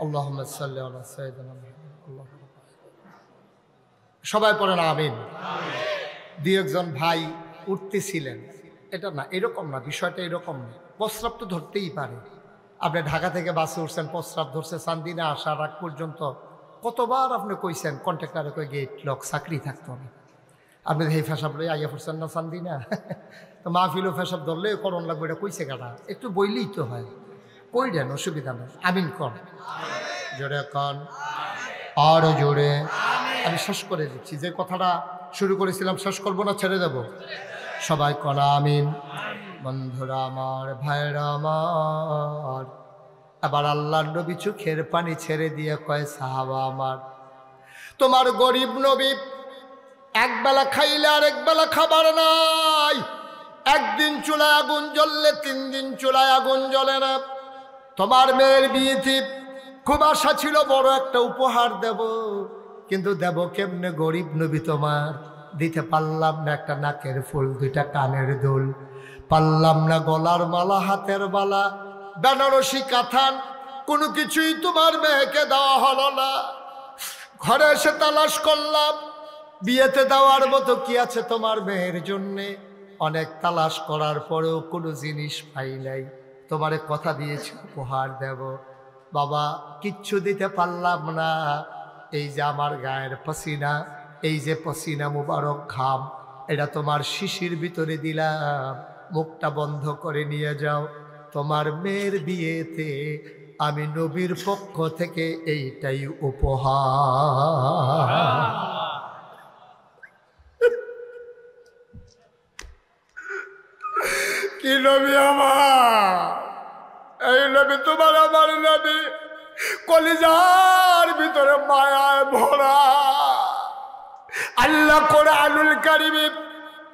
আল্লাহুম্মা সাল্লি আলা সাইয়্যিদিনা মুহাম্মাদ। সবাই পড়েন আমিন। দুই একজন ভাই উঠতেছিলেন, এটা না, এরকম না, বিষয়টা এরকম না। প্রস্রাব তো ধরতেই পারে। আপনি ঢাকা থেকে বাসে উঠছেন, প্রস্রাব ধরছে, চান্দিনা আসার আগ পর্যন্ত কতবার আপনি কইছেন কন্ট্রাক্টরে কই গেট লক, চাকরি থাকতো না। আপনি এই ফেসাব লই আগে পড়ছেন না চান্দিনা, তো মাহফিলও ফেসাব ধরলে করণ লাগবে, এটা কইছে কাটা, একটু বইলেই তো হয়। কই দেন, অসুবিধা নেই। আমিন কন, জোরে কন, আরো জোরে। আমি শেষ করে দিচ্ছি, যে কথাটা শুরু করেছিলাম শেষ করবো না, ছেড়ে দেব। সবাই কন আমিন। বন্ধুরা আমার, ভাইরা আমার, আবার আল্লাহর নবী চোখের পানি ছেড়ে দিয়ে কয়, সাহাবা আমার, তোমার গরিব নবী একবেলা খাইলে আর একবেলা খাবার নাই। একদিন চুলায় আগুন জ্বললে 3 দিন চুলায় আগুন জ্বলে না। তোমার মেয়ের বিয়েতে খুব আশা ছিল বড় একটা উপহার দেব, কিন্তু দেব কেমনে? গরিব নবী তোমার দিতে পারলাম না একটা নাকের ফুল, 2টা কানের দুল, পারলাম না গলার মালা, হাতের বালা, বেনারসি কাঁথান, কোনো কিছুই তোমার মেয়েকে দেওয়া হলো না। ঘরে এসে তালাশ করলাম, বিয়েতে দেওয়ার মতো কি আছে তোমার মেয়ের জন্যে? অনেক তালাশ করার পরেও কোনো জিনিস পাই নাই। তোমারে কথা দিয়েছি উপহার দেব, বাবা কিচ্ছু দিতে পারলাম না। এই যে আমার গায়ের পসিনা, এই যে পসিনা মুবারক ঘাম, এটা তোমার শিশির ভিতরে দিলাম, মুখটা বন্ধ করে নিয়ে যাও। তোমার মেয়ের বিয়েতে আমি নবীর পক্ষ থেকে এইটাই উপহার। কি নবী আমার, এই নবী তোমার আমার নবী, কলিজার ভিতরে মায়ায় ভরা। আল্লাহ কোরআনুল কারীমে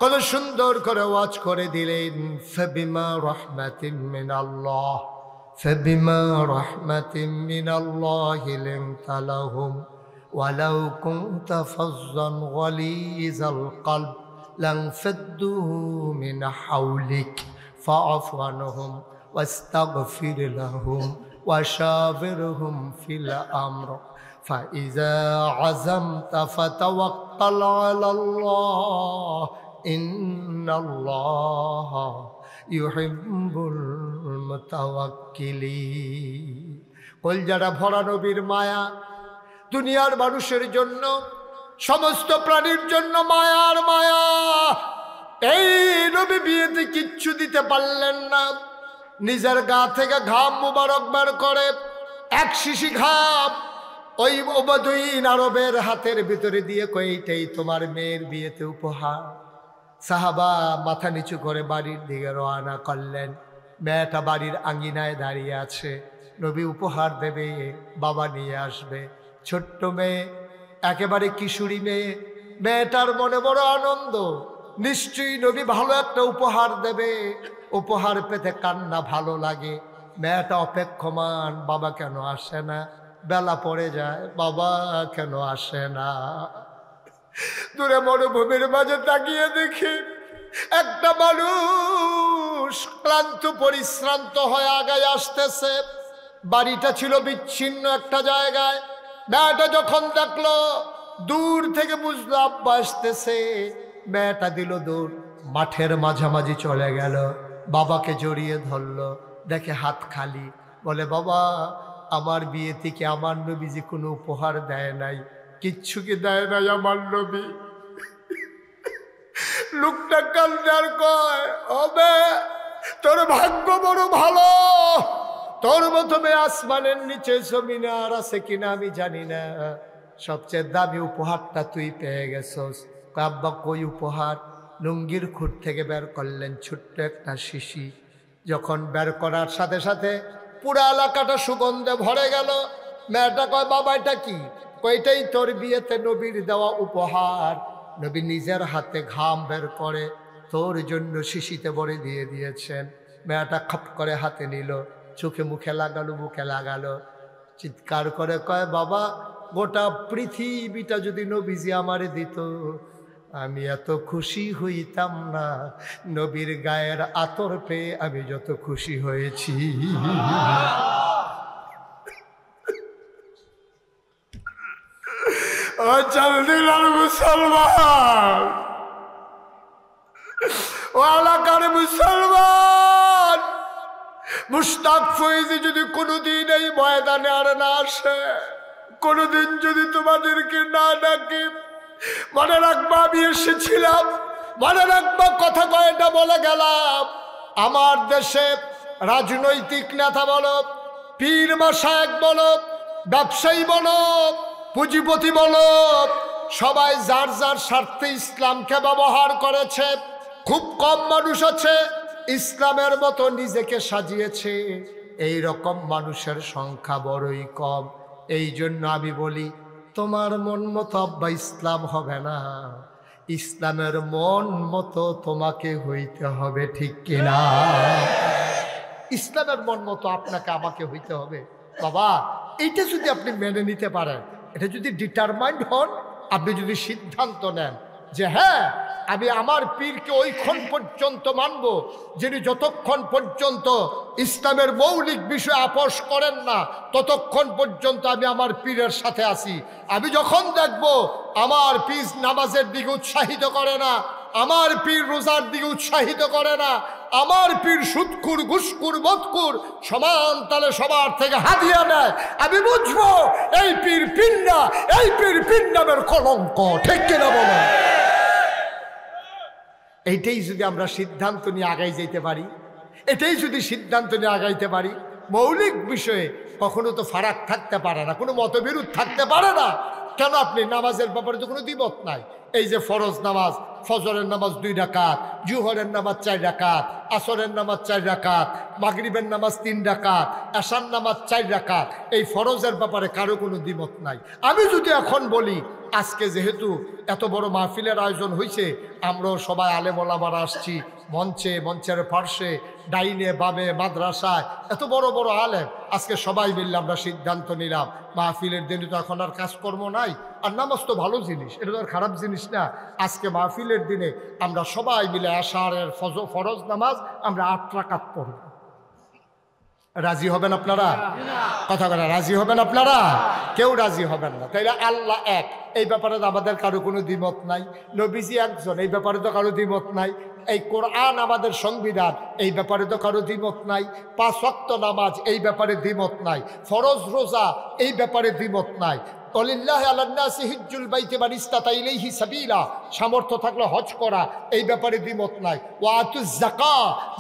কত সুন্দর করে ওয়াজ করে দিলেন, ফাবিমা রাহমাতিন মিনাল্লাহ, ফাবিমা রাহমাতিন মিনাল্লাহি লিনতা লাহুম ওয়ালাউ কুনতা ফাজ্জান গালিজাল কলব লানফাদ্দু মিন হাওলিক ফাআফু আনহুম ওয়াস্তাগফির লাহুম ওয়াশাবিরহুম ফিল আমর ফাইযা আযামতা ফাতাওয়াক্কাল আলাল্লাহ ইন্নাল্লাহ ইউহিব্বুল মুতাওয়াক্কিলিন। কলজাটা ভরা নবীর মায়া, দুনিয়ার মানুষের জন্য, সমস্ত প্রাণীর জন্য মায়ার মায়া। এই নবী বিয়েতে কিচ্ছু দিতে পারলেন না, নিজের গা থেকে ঘাম মুবারক বের করে 1 শিশি ঘাম ওই ওবাদুইন আরবের হাতের ভিতরে দিয়ে কই, এইটাই তোমার মেয়ের বিয়েতে উপহার। সাহাবা মাথা নিচু করে বাড়ির দিকে রওনা করলেন। মেয়েটা বাড়ির আঙ্গিনায় দাঁড়িয়ে আছে, নবী উপহার দেবে, বাবা নিয়ে আসবে। ছোট্ট মেয়ে, একেবারে কিশোরী মেয়ে, মেয়েটার মনে বড় আনন্দ, নিশ্চয়ই নবী ভালো একটা উপহার দেবে। উপহার পেতে কান্না ভালো লাগে। মেয়েটা অপেক্ষমান, বাবা কেন আসে না? বেলা পড়ে যায়, বাবা কেন আসে না? দূরে মরুভূমির মাঝে তাকিয়ে দেখি একটা মানুষ ক্লান্ত পরিশ্রান্ত হয়ে আগায় আসতেছে। বাড়িটা ছিল বিচ্ছিন্ন একটা জায়গায়। মেয়েটা যখন দেখলো দূর থেকে বুঝলো আব্বা আসতেছে, মেয়েটা দিল দূর, মাঠের মাঝামাঝি চলে গেল, বাবাকে জড়িয়ে ধরলো, দেখে হাত খালি। বলে, বাবা আমার বিয়ে থেকে আমার নবীজি কোনো উপহার দেয় নাই, কিচ্ছু কি দেয় নাই আমার নবী। লোকটা কান্দার কয়, হবে তোর ভাগ্য বড় ভালো, তোর মতো মেয়ে আসমানের নিচে জমিনে আর আছে কিনা আমি জানি না, সবচেয়ে দামি উপহারটা তুই পেয়ে গেছস। আব্বা কই উপহার? লুঙ্গির খুঁট থেকে বের করলেন ছোট্ট একটা শিশি। যখন বের করার সাথে সাথে পুরা এলাকাটা সুগন্ধে ভরে গেল। মেয়েটা কয়, বাবা এটা কি? কইটাই তোর বিয়েতে নবীর দেওয়া উপহার। নবী নিজের হাতে ঘাম বের করে তোর জন্য শিশিতে ভরে দিয়ে দিয়েছেন। মেয়েটা খপ করে হাতে নিল, চোখে মুখে লাগালো, বুকে লাগালো, চিৎকার করে কয়, বাবা গোটা পৃথিবীটা যদি নবীজি আমারে দিত আমি এত খুশি হইতাম না, নবীর গায়ের আতর পেয়ে আমি যত খুশি হয়েছি। ও চালদিলার মুসলমান, ও এলাকার মুসলমান, মুশতাক ফয়েজি যদি কোনোদিন এই ময়দানে আর না আসে, কোনোদিন যদি তোমাদেরকে না ডাকে, মনে রাখবা আমি এসেছিলাম, মনে রাখবা কথা কয়টা বলে গেলাম। আমার দেশে রাজনৈতিক নেতা বলো, পীর মাশায়েখ বলো, ব্যবসায়ী বলো, পুঁজিপতি বলো, সবাই যার যার স্বার্থে ইসলামকে ব্যবহার করেছে। খুব কম মানুষ আছে ইসলামের মতো নিজেকে সাজিয়েছে, এই রকম মানুষের সংখ্যা বড়ই কম। এই জন্য আমি বলি, তোমার মন মতো আব্বা ইসলাম হবে না, ইসলামের মন মতো তোমাকে হইতে হবে, ঠিক কিনা? ইসলামের মন মতো আপনাকে আমাকে হইতে হবে। বাবা এইটা যদি আপনি মেনে নিতে পারেন, এটা যদি ডিটারমাইন্ড হন, আপনি যদি সিদ্ধান্ত নেন যে হ্যাঁ আমি আমার পীরকে ওইক্ষণ পর্যন্ত মানব যিনি যতক্ষণ পর্যন্ত ইসলামের মৌলিক বিষয় আপোষ করেন না ততক্ষণ পর্যন্ত আমি আমার পীরের সাথে আছি। আমি যখন দেখব আমার পীর নামাজের দিকে উৎসাহিত করে না, আমার পীর রোজার দিকে উৎসাহিত করে না, আমার পীর সুদখুর ঘুষখুর মদখুর সমান তালে সবার থেকে হাদিয়া নেয়, আমি বুঝবো এই পীর পীর না, এই পীর পীর নামের কলঙ্ক, ঠিক কিনা বলো? এইটাই যদি আমরা সিদ্ধান্ত নিয়ে আগাই যেতে পারি, এটাই যদি সিদ্ধান্ত নিয়ে আগাইতে পারি, মৌলিক বিষয়ে কখনো তো ফারাক থাকতে পারে না, কোনো মতবিরোধ থাকতে পারে না। কেন? আপনি নামাজের ব্যাপারে তো কোনো দ্বিমত নাই। এই যে ফরজ নামাজ, ফজরের নামাজ 2 রাকাত, জুহরের নামাজ 4 রাকাত, আসরের নামাজ 4 রাকাত, মাগরিবের নামাজ 3 রাকাত, এশার নামাজ 4 রাকাত, এই ফরজের ব্যাপারে কারো কোনো দ্বিমত নাই। আমি যদি এখন বলি আজকে যেহেতু এত বড় মাহফিলের আয়োজন হয়েছে, আমরাও সবাই আলেম ওলামারা আসছি, মঞ্চে, মঞ্চের পার্শ্বে, ডাইনে বামে, মাদ্রাসায় এত বড় বড় আলেম, আজকে সবাই মিললে আমরা সিদ্ধান্ত নিলাম মাহফিলের দিনে তো এখন আর কাজকর্ম নাই, আর নামাজ তো ভালো জিনিস, এটা তো আর খারাপ জিনিস না। আজকে মাহফিলের দিনে আমরা সবাই মিলে এশারের ফরজ নামাজ আমরা 8 রাকাত পড়ব। রাজি হবেন আপনারা? কথা বলে রাজি হবেন আপনারা? কেউ রাজি হবেন না, তাইলে আল্লাহ এক, এই ব্যাপারে তো আমাদের কারো কোনো দ্বিমত নাই। নবীজি একজন, এই ব্যাপারে তো কারো দ্বিমত নাই। এই কোরআন আমাদের সংবিধান, এই ব্যাপারে তো কারো দ্বিমত নাই। 5 ওয়াক্ত নামাজ, এই ব্যাপারে দ্বিমত নাই। ফরজ রোজা, এই ব্যাপারে দ্বিমত নাই। সামর্থ্য থাকলে হজ করা, এই ব্যাপারে দ্বিমত নাই।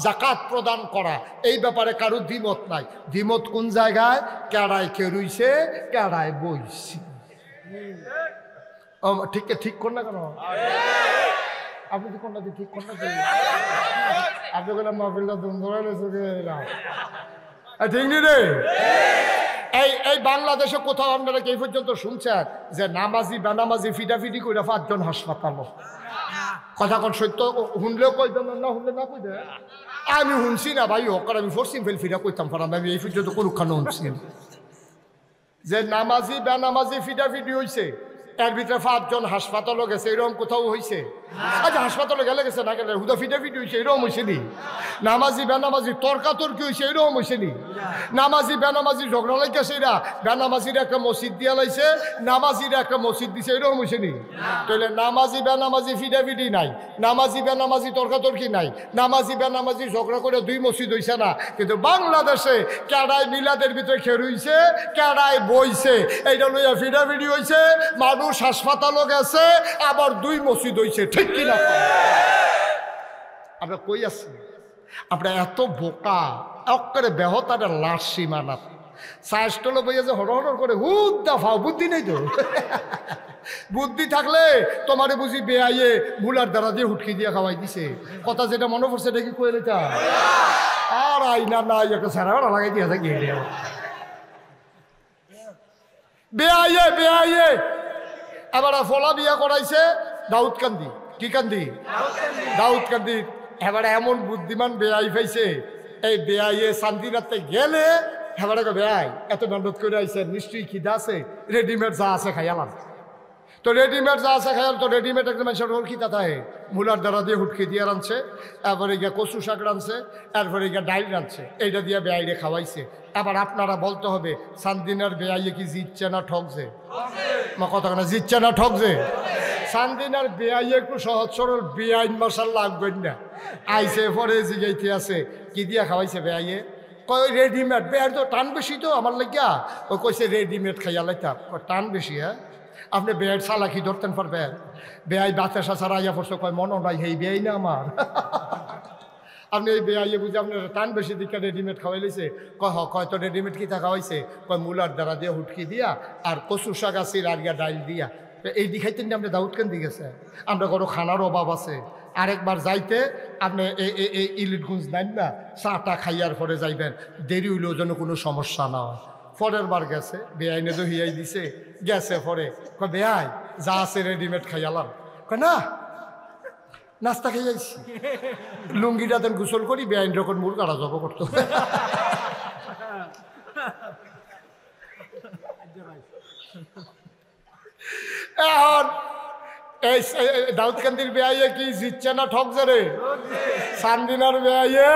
যাকাত প্রদান করা, এই ব্যাপারে কারো দ্বিমত নাই। দ্বিমত কোন জায়গায়? কেড়ায় কেরুইছে, কেড়ায় বইছে। ঠিক ঠিক কর না কেন? আপনি তো কোনটা দিয়ে ঠিক কর না, আপনি বললাম মাহফিলটা দুম ধরে ঠিক নি রে? এই বাংলাদেশে কোথাও আপনারা এই পর্যন্ত শুনছেন যে নামাজি বেনামাজি ফিটাফিটি করে 5 জন হাসপাতাল? কথা কোন সত্য? শুনলেও কই দেন, না শুনলে না কই দেন। আমি শুনছি না ভাই, হোক আমি ফোরসিম ফেল ফিটা কইতাম পারাম, আমি এই পর্যন্ত কোনখানে শুনছি যে নামাজি বেনামাজি ফিটাফিটি হয়েছে এর ভিতরে 5 জন হাসপাতালও গেছে, এরকম কোথাও হয়েছে? আচ্ছা হাসপাতালে গেছে না গেলে হুদা ফিটাফিটি হয়েছে, এরকম হয়েছে নি? নামাজি বেনামাজি তর্কাতর্কি হয়েছে, এরকম হয়েছে নি? নামাজি বেনামাজি ঝগড়া লাইতেছে, এরা বেনামাজিরা একটা মসজিদ দিয়া লাইছে, নামাজিরা একটা মসজিদ দিছে, এরকম হয়েছে নি? তাহলে নামাজি বেনামাজি ফিটাফিটি নাই, নামাজি বেনামাজি তর্কাতর্কি নাই, নামাজি বেনামাজি ঝগড়া করে 2 মসজিদ হইছে না, কিন্তু বাংলাদেশে কেডায় মিলাদের ভিতরে খের হইছে, কেডায় বইছে, এইটা লইয়া ফিটাফিটি হইছে, মানুষ হাসপাতালও গেছে, আবার 2 মসজিদ হইছে, ঠিক কিনা? আমরা কই আছি? আমরা এত বোকা, অক্করে বেহতারে লাশ সীমানা সাইস্টলে বইয়া যে হর হর করে হুদ দাফাও, বুদ্ধি নেই তো। বুদ্ধি থাকলে তোমারে বুঝি বেআইয়ে মুলার দ্বারা দিয়ে হুটকি দিয়ে খাওয়াই দিছে। কথা যেটা মনে পড়ছে এটা কি কইলে তা আর আইনা নাই, একটা সারা লাগাই দিয়ে থাকি। বেআইয়ে বেআইয়ে এবার ফলা বিয়া করাইছে দাউদকান্দি। কি কান্দি? দাউদকান্দি। এবার এমন বুদ্ধিমান বেআই পাইছে, এই বেআইয়ে শান্তিনাথে গেলে এবারে বেআই এত মেহনত করে আইছে, নিশ্চয়ই খিদা আছে, রেডিমেড যা আছে খাইয়ালাম। তো রেডিমেড যা আছে খাইয়াল, তো রেডিমেড একটা মানুষের ওর খিদা থাকে, মুলার দ্বারা দিয়ে হুটকি দিয়ে রাঁধছে, এরপরে গিয়ে কচু শাক রাঁধছে, এরপরে গিয়ে ডাইল রাঁধছে, এইটা দিয়ে বেআইরে খাওয়াইছে। এবার আপনারা বলতে হবে সান্দিনার বেআইয়ে কি জিতছে না ঠকছে? কথা না, জিতছে না ঠকছে? সান্দিনার বেআইয়ে একটু সহজ সরল বেআইন মশাল লাগবেন না, আইসে পরে জিগাইতে আছে কি দিয়া খাওয়াইছে বেআইয়ে? কয় রেডিমেড। বেআইর তো টান বেশি তো আমার লাগিয়া, ও কইছে রেডিমেড খাইয়া লাইতাম। টান বেশি? হ্যাঁ, আপনি বেআইর চালাকি ধরতেন পারবেন? বেআই বাতাসা ছাড়া আইয়া পড়ছে, কয় মনে নাই হেই বেআই না আমার। আপনি এই বেআইয়ে বুঝে আপনার টান বেশি দিকে রেডিমেড খাওয়াই লইছে। কয় তো রেডিমেড কিতা খাওয়াইছে? কয় মুলার দ্বারা দিয়ে হুটকি দিয়া আর কচু শাক আসির আর গিয়া ডাইল দিয়া। এই দিখাইতেন না আপনি দাউদকান্দি গেছে, আমরা কোনো খানার অভাব আছে। আরেকবার যাইতে আপনি এই ইলিটগুঞ্জ নেন না, চাটা খাইয়ার পরে যাইবেন, দেরি হইলেও যেন কোনো সমস্যা না হয়। পরের বার গেছে, বেআইনে তো হিয়াই দিছে, গেছে পরে কয় বেআই যা আছে রেডিমেড খাইয়ালাম। কয় না, নাস্তা খাই যাইছি, লুঙ্গিটা দেন গোসল করি, বেআইন যখন মুর কাটা জব করতো। এখন এই দাউদকান্দির বেআইয়ে কি জিতছে না ঠকছে রে? সান্দিনার বেআইয়ে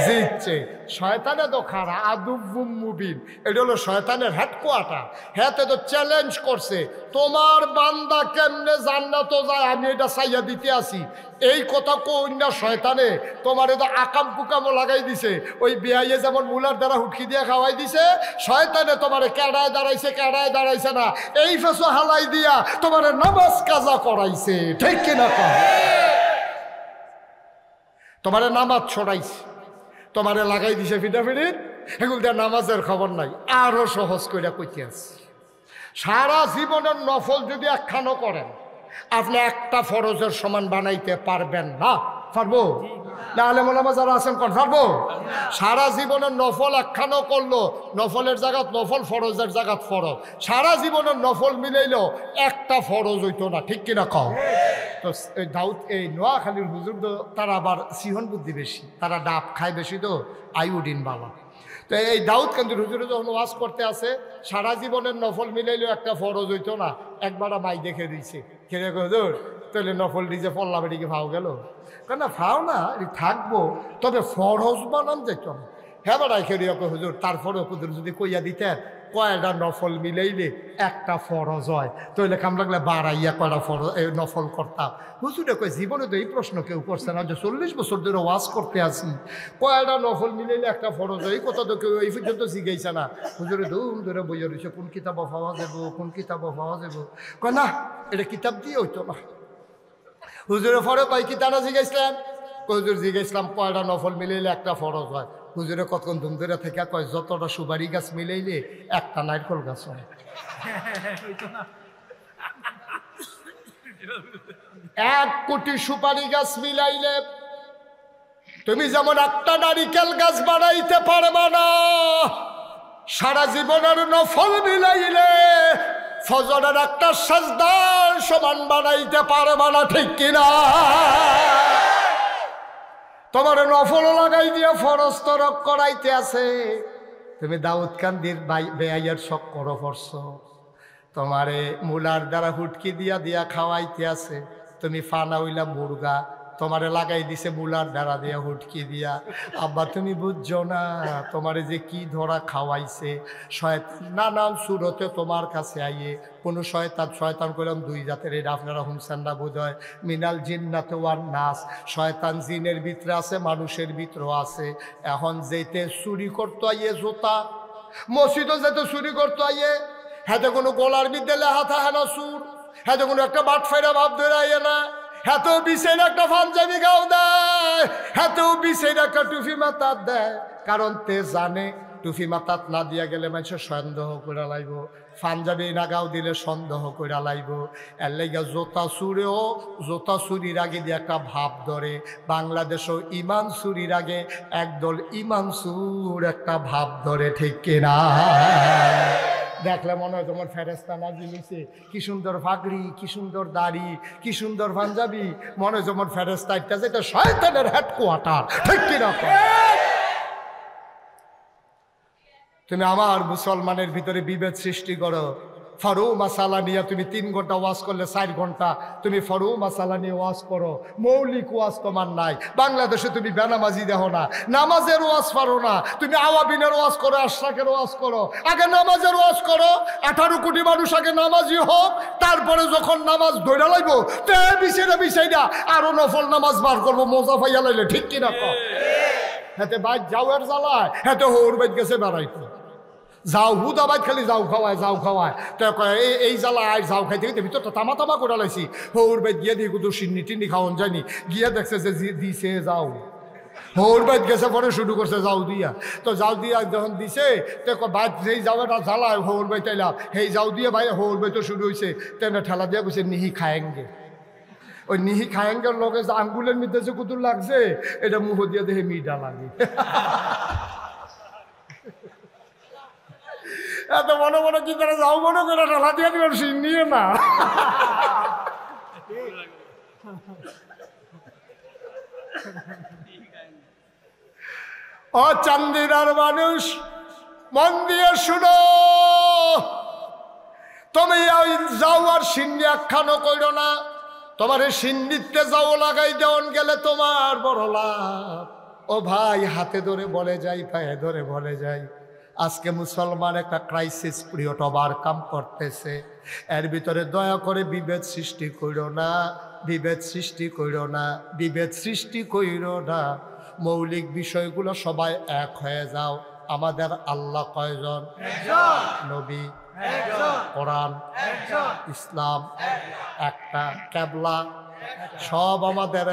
জিতছে। শয়তানে তো খারা আদুব্বুম মুবিন, এটা হলো শয়তানের হেডকোয়ার্টার। হ্যাঁ তো চ্যালেঞ্জ করছে, তোমার বান্দা কেমনে জান্নাতে যায় আমি এটা চাইয়া দিতে আসি। এই কথা কই না শয়তানে, তোমার এটা আকাম কুকামও লাগাই দিছে। ওই বেআইয়ে যেমন মুলার দ্বারা হুটকি দিয়ে খাওয়াই দিছে, শয়তানে তোমারে কেডায় দাঁড়াইছে না, এই ফেসো হালাই দিয়া তোমার নামাজ কাজা করাইছে, ঠিক কিনা? তোমারে নামাজ ছড়াইছে, তোমারে লাগাই দিছে ফিটাফিটির, এগুলো দিয়ে নামাজের খবর নাই। আরো সহজ করে কইতে আছে, সারা জীবনের নফল যদি একখানো করেন, আপনি একটা ফরজের সমান বানাইতে পারবেন না। পারবো না? আলেম ওলামা যারা আছেন কোন পারবো? সারা জীবনের নফল একখানো করলো, নফলের জায়গাত নফল, ফরজের জায়গাত ফরজ, সারা জীবনের নফল মিলাইলো একটা ফরজ হইতো না, ঠিক কিনা কও? তো দাউদ এই নোয়াখালীর হুজুর তো তারা আবার সিহন বুদ্ধি বেশি, তারা ডাব খায় বেশি, তো আইউডিন বালা। তো এই দাউদকান্দির হুজুরে যখন ওয়াজ করতে আসে, সারা জীবনের নফল মিলাইলেও একটা ফরজ হইতো না, একবার মাই দেখে দিয়েছে, খেলে হুজুর তাহলে নফল নিজে পল্লা বেড়িকে ফাও গেল, কেন ফাও না থাকবো, তবে ফরজ বানান যেত না। হ্যাঁ বেড়াই খেয়ে হুজুর, তারপরেও হুজুর যদি কইয়া দিতেন কয়টা নফল মিলাইলে একটা ফরজ হয়, তাহলে কাম লাগলে বাড়াইয়া কয়টা ফরজ নফল করতাম। হুজুরে কয় জীবনে তো এই প্রশ্ন কেউ করছে না, যে 40 বছর ধরে ওয়াজ করতে আসি, কয়টা নফল মিলাইলে একটা ফরজ হয়, এই কথা তো কেউ এই পর্যন্ত শিখাইছে না। হুজুরে ধুম ধরে বইয়া রয়েছে, কোন কিতাব পাওয়া যাবো, কোন কিতাব পাওয়া যাবো। কয় না, এটা কিতাব দিয়ে হইতো না। হুজুরে পরে কয় কি তারা জিজ্ঞাসলাম? হুজুর জিজ্ঞাসলাম কয়টা নফল মিলাইলে একটা ফরজ হয়? হুজুরে কতক্ষণ ধুম ধরে থেকে কয় যতটা সুপারি গাছ মিলাইলে একটা নারকেল গাছ হয়। 1 কোটি সুপারি গাছ মিলাইলে তুমি যেমন একটা নারিকেল গাছ বানাইতে পারবা না, সারা জীবনের নফল মিলাইলে ফজরের একটা সাজদার সমান বানাইতে পারবা না, ঠিক কিনা? তোমার নফল লাগাই দিয়ে ফরজ তরক করাইতে আছে। তুমি দাউদকান্দির বেআইয়ের শখ করো পড়ছ, তোমারে মুলার দ্বারা হুটকি দিয়া দিয়া খাওয়াইতে আছে, তুমি ফানা হইলা মুরগা, তোমারে লাগাই দিছে মুলার দ্বারা দিয়া হুটকি দিয়া। আব্বা তুমি বুঝছো না তোমারে যে কি ধরা খাওয়াইছে। শয়তান নানান সুরতে তোমার কাছে আইয়ে কোনো শয়তান করলাম দুই জাতের, এটা আপনারা হুমছেন না বোধ হয়, মিনাল জিন্নাতে ওয়ান নাস। শয়তান জিনের ভিতরে আছে, মানুষের ভিতরেও আছে। এখন যেতে চুরি করতো আইয়ে জোতা, মসজিদও যেতে চুরি করতো আইয়ে, হাতে কোনো গোলার বিদ্যালে হাতা হেনা সুর, হাতে কোনো একটা বাট ফাইরা ভাব ধরে আইয়ে না, হাতেও বিশের একটা পাঞ্জাবি গাও দেয়, হাতেও বিশের একটা টুপি মাথার দেয়। কারণ তে জানে টুপি মাথাত না দিয়া গেলে মানুষের সন্দেহ করে লাইব, পাঞ্জাবি না গাও দিলে সন্দেহ করে লাইব। এর লেগে জোতা চুরেও জোতা চুরির আগে দিয়ে একটা ভাব ধরে। বাংলাদেশও ইমান চুরির আগে একদল ইমান চুর একটা ভাব ধরে, ঠিক কিনা? দেখলে মনে হয় তোমার ফেরেস্তা নাজিল হইছে, কি সুন্দর ফাগড়ি, কি সুন্দর দাড়ি, কি সুন্দর পাঞ্জাবি, মনে হয় তোমার ফেরেস্তা একটা যেটা শয়তানের হেডকোয়ার্টার, ঠিক কিনা? তুমি আমার মুসলমানের ভিতরে বিভেদ সৃষ্টি করো। ফরু মাসালা নিয়ে তুমি 3 ঘন্টা ওয়াজ করলে 4 ঘন্টা তুমি ফরু মাসালা নিয়ে ওয়াজ করো, মৌলিক ওয়াজ তোমার নাই। বাংলাদেশে তুমি বেনামাজি দেখো না, নামাজের ওয়াজ পারো না, তুমি আওয়াবিনের ওয়াজ করো, আশরাকের ওয়াজ করো। আগে নামাজের ওয়াজ করো, 18 কোটি মানুষ আগে নামাজি হোক, তারপরে যখন নামাজ ধরে লাইব তে বিষয়টা আরো নফল নামাজ বার করবো, মজা পাইয়া লাইলে, ঠিক কিনা? হাতে বাইক যাও আর জ্বালায়, হাতে হৌর বাইক গেছে বেড়াইতো, যাও হুদাবাদ খালি যাও খাওয়ায় তো এই জ্বালা আয় যাও খাইতে খাইতে ভিতরটা তামা করে লাইছি। হৌর বাইত গিয়ে দিয়ে কুদু সিন্নি টিন্নি খাওয়ান যায়নি, গিয়ে দেখছে যে দিছে যাও, হৌর বাইত গেছে পরে শুরু করছে যাও দিয়া। তো যাও দিয়া যখন দিছে তো বাইত যেই যাও এটা জ্বালায় হৌর বাইত এলাম, সেই যাও দিয়ে ভাই হৌর বাইত শুরু হয়েছে, তেমনি ঠেলা দিয়ে বসে নিহি খায়েঙ্গে। ওই নিহি খায়েঙ্গের লগে যে আঙ্গুলের মধ্যে যে কুতুর লাগছে এটা মুহ দিয়ে দেখে মিডা লাগে। এত মনে মনে কি করে যাও মনে করে ঠেলা দিয়ে দিবেন নিয়ে না। ও চান্দিনার মানুষ মন দিয়ে শুনো, তুমি যাও আর সিন্নি আখ্যানও করো না। তোমার এই সিন্নিতে যাও লাগাই দেওয়ান গেলে তোমার বড় লাভ। ও ভাই হাতে ধরে বলে যাই, পায়ে ধরে বলে যাই, আজকে মুসলমান একটা ক্রাইসিস পিরিয়ড ওভারকাম করতেছে। এর ভিতরে দয়া করে বিভেদ সৃষ্টি কইরো না, বিভেদ সৃষ্টি কইরো না, বিভেদ সৃষ্টি কইরো না। মৌলিক বিষয়গুলো সবাই এক হয়ে যাও। আমাদের আল্লাহ কয়জন? নবী, কোরআন, ইসলাম একটা, কেবলা সব আমাদের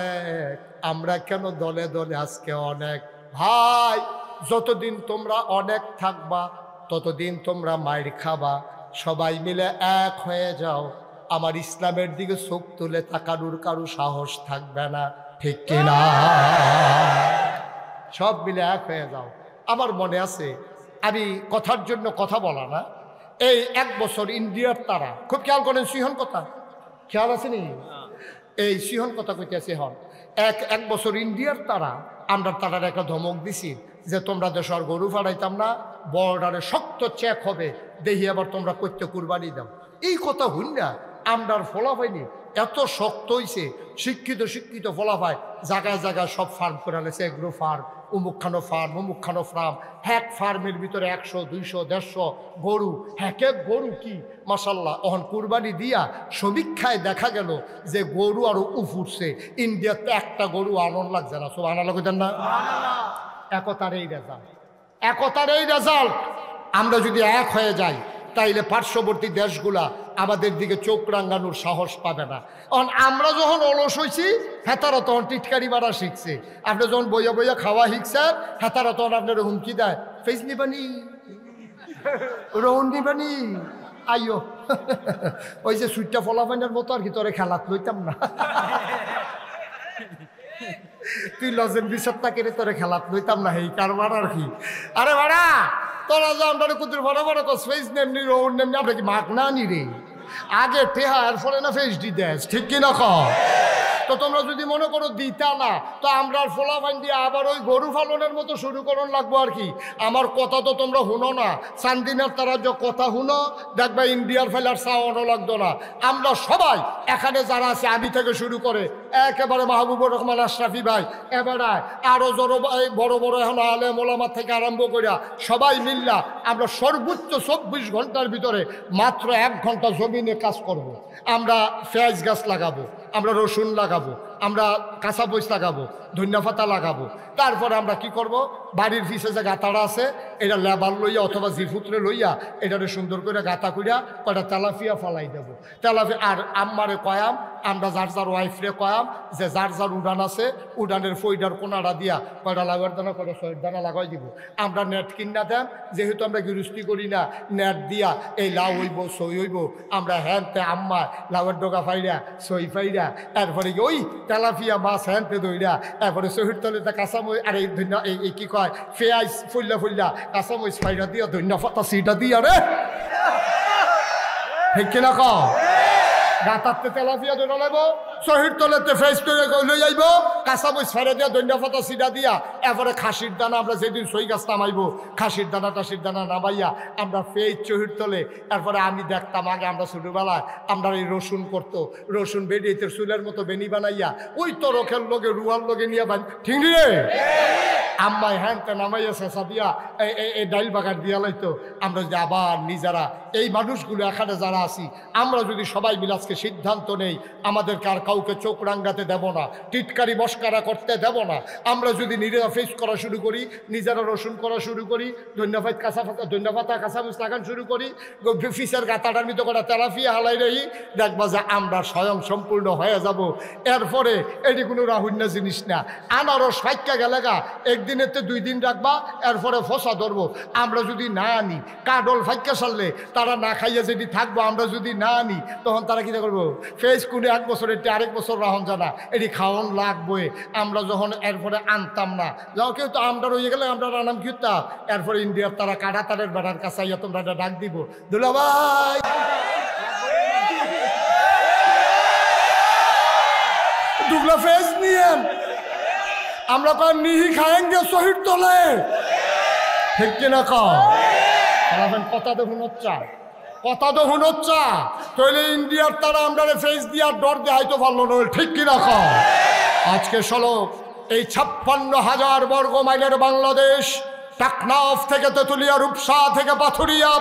এক। আমরা কেন দলে দলে আজকে অনেক? ভাই যতদিন তোমরা অনেক থাকবা ততদিন তোমরা মাইর খাবা। সবাই মিলে এক হয়ে যাও, আমার ইসলামের দিকে চোখ তুলে তাকানোর কারো সাহস থাকবে না, ঠিক কিনা? সব মিলে এক হয়ে যাও। আমার মনে আছে, আমি কথার জন্য কথা বলা না, এই 1 বছর ইন্ডিয়ার তারা, খুব খেয়াল করেন, সিহন কথা খেয়াল আছে নি? এই সিহন কথা কইতেছে হন, এক বছর ইন্ডিয়ার তারা, আমরা তারার একটা ধমক দিছি যে তোমরা দেশের গরু ফাড়াইতাম না, বর্ডারে শক্ত চেক হবে, দেখি আবার তোমরা করতে কুরবানি দাও। এই কথা হইন না, আমরার ফলাফাইনি এত শক্ত হইছে, শিক্ষিত ফলাফায় জায়গায় জায়গায় সব ফার্ম করে আনেছে, এগ্রো ফার্ম, অমুকখানো ফার্ম, হ্যাক ফার্মের ভিতরে 100, 200, 150 গরু, হ্যাক গরু কি মাশাল্লাহ। অহন কুরবানি দিয়া সমীক্ষায় দেখা গেল যে গরু আরো উফুরছে। ইন্ডিয়াতে একটা গরু আনন্দ লাগছে না, সব আনা লাগতেন না। একতার এই রেজাল্ট। আমরা যদি এক হয়ে যাই তাইলে পার্শ্ববর্তী দেশগুলা আমাদের দিকে চোখ রাঙানোর সাহস পাবে না। কারণ আমরা যখন অলস হয়েছি হেতারা তখন টিটকারি মারা শিখছে। আপনি যখন বইয়া খাওয়া শিখছেন হেতারা তখন আপনার হুমকি দেয়, ফেস নিবানি, রৌন নিবানি, আইও ওই যে সুইটটা ফলাফাইনের মতো আর কি, তোরে খেলাত লইতাম না, তুই লজেন বিষত্তা কেড়ে তোরে খেলাত লইতাম না, এই কারবার আর কি। আরে ভাড়া তোরা যে আমরা কুতুর বড় ফেস নেমনি, রৌন নেমনি, আমরা কি মাক না নি রে? আগে টেহা এর ফলে না ফেস দি দেশ, ঠিক কিনা? তো তোমরা যদি মনে করো দিতা না, তো আমরা ফোলাফাইন দিয়ে আবার ওই গরু পালনের মতো শুরু করন লাগবো আর কি। আমার কথা তো তোমরা শুনো না, চান্দিনার তারা যে কথা শুনো দেখবা ইন্ডিয়ার ফেলার চাওয়ানো লাগতো না। আমরা সবাই এখানে যারা আছে, আমি থেকে শুরু করে একেবারে মাহবুবুর রহমান আশরাফি ভাই, এবারে আরো বড় বড় এখন আলেম ওলামা থেকে আরম্ভ করিয়া সবাই মিল্লা আমরা সর্বোচ্চ 24 ঘন্টার ভিতরে মাত্র 1 ঘন্টা জমিনে কাজ করব। আমরা পেঁয়াজ গাছ লাগাবো, আমরা রসুন লাগাবো, আমরা কাঁচা বইচ লাগাবো, ধনিয়া পাতা লাগাবো। তারপরে আমরা কি করব, বাড়ির পিছে যে গাতাটা আছে এটা লেবার লইয়া অথবা জিফুতরে লইয়া এটারে সুন্দর করে গাতা করিয়া কয়টা তেলাপিয়া ফালাই দেবো। তেলাপিয়া আর আম্মারে কয়াম, আমরা যার যার ওয়াইফরে কয়াম যে যার যার উড়ান আছে উড়ানের ফইডার কোনাটা দিয়া কয়টা লাগার দানা কয়টা ছয়ের দানা লাগাই দিব। আমরা নেট কিনা দেন, যেহেতু আমরা গৃহস্থী করি না, নেট দিয়া এই লাউ হইব সই হইব, আমরা হ্যানতে আম্মা লাউয়ের ডোকা ফাইরা সই ফাইরা এরপরে ওই তেলাপিয়া মাছ হ্যানতে দইরা এরপরে শহীদ তলেতে কাঁচামরিচ আর এই ধন্যা এই কি কয় পেঁয়াজ ফুল্লা ফুল্লা কাঁচামরিচ ফাইরা দিয়া ধন্যা পাতা সিটা দিয়া রে ঠিক কিনা ক গাতাতে তেলাপিয়া ধরে নেব, শহীদ তলেতে ফেস করে লই যাইব, কাঁচামরিচ ফাইরা দিয়া ধন্যা পাতা সিটা দিয়া এরপরে খাসির দানা আমরা যেদিন সই গাছ নামাইব খাসির দানা টাসির দানা নামাইয়া আমরা ফেস শহীদ তলে। এরপরে আমি দেখতাম আগে আমরা ছোটবেলায় আমরা এই রসুন করতো, রসুন বেরিয়েতে চুলের মতো বেনি বানাইয়া ওই তরকের লোকে রুয়ার লোকে নিয়ে বান ঠিক রে আম্মাই হ্যানতে নামাইয়া শেষা দিয়া এই ডাইল বাগান দিয়া লাইতো। আমরা যদি আবার নিজেরা এই মানুষগুলো এখানে যারা আছি আমরা যদি সবাই মিলে আজকে সিদ্ধান্ত নেই আমাদেরকে আর কাউকে চোখ রাঙ্গাতে দেব না, টিটকারি মস্কারা করতে দেব না। আমরা যদি নিজেরা ফেস করা শুরু করি, নিজেরা রসুন করা শুরু করি, ধন্যবাদ ধন্যবাদ কাঁচামরিচ লাগান শুরু করি, ফিসের গাতাটার মতো করে তেলাপিয়া হালাই রহি, দেখবা যে আমরা স্বয়ং সম্পূর্ণ হয়ে যাব। এরপরে এটি কোনো রাহুন্য জিনিস না। আনারস ফাইকা গেলেগা একদিনেতে 2 দিন রাখবা, এরপরে ফসা ধরবো। আমরা যদি না আনি কাডল ফাইকা সারলে তারা না খাইয়া যদি থাকবো, আমরা যদি না আনি তখন তারা কী করবো ফেস কুনে 1 বছর এটি আরেক বছর রাহন জানা এটি খাওয়ান লাগবে। আমরা যখন এরপরে আনতাম না, যখন কেউ তো আমরা রয়ে গেলে আমরা রান্নাম কিতাম, এরপরে ইন্ডিয়ার তারা কাটা তারের বেড়ার কাছে আইয়া তোমরা ডাক দিব দুলা ভাই দুগলা ফেস নিয়েন, আমরা তো নিহি খায়েঙ্গে শহীদ তোলে ঠিক কিনা খাবেন। কথা তো শুনোচ্ছা, কথা তো শুনোচ্ছা, তাহলে ইন্ডিয়ার তারা আমরা ফেস দিয়া ডর দেয় হয়তো ভালো নয় ঠিক কিনা খা। আজকে চলো এই 56,000 বর্গ মাইলের বাংলাদেশ, টাকনাফ থেকে তেতুলিয়া, রূপসা থেকে পাথুরিয়া,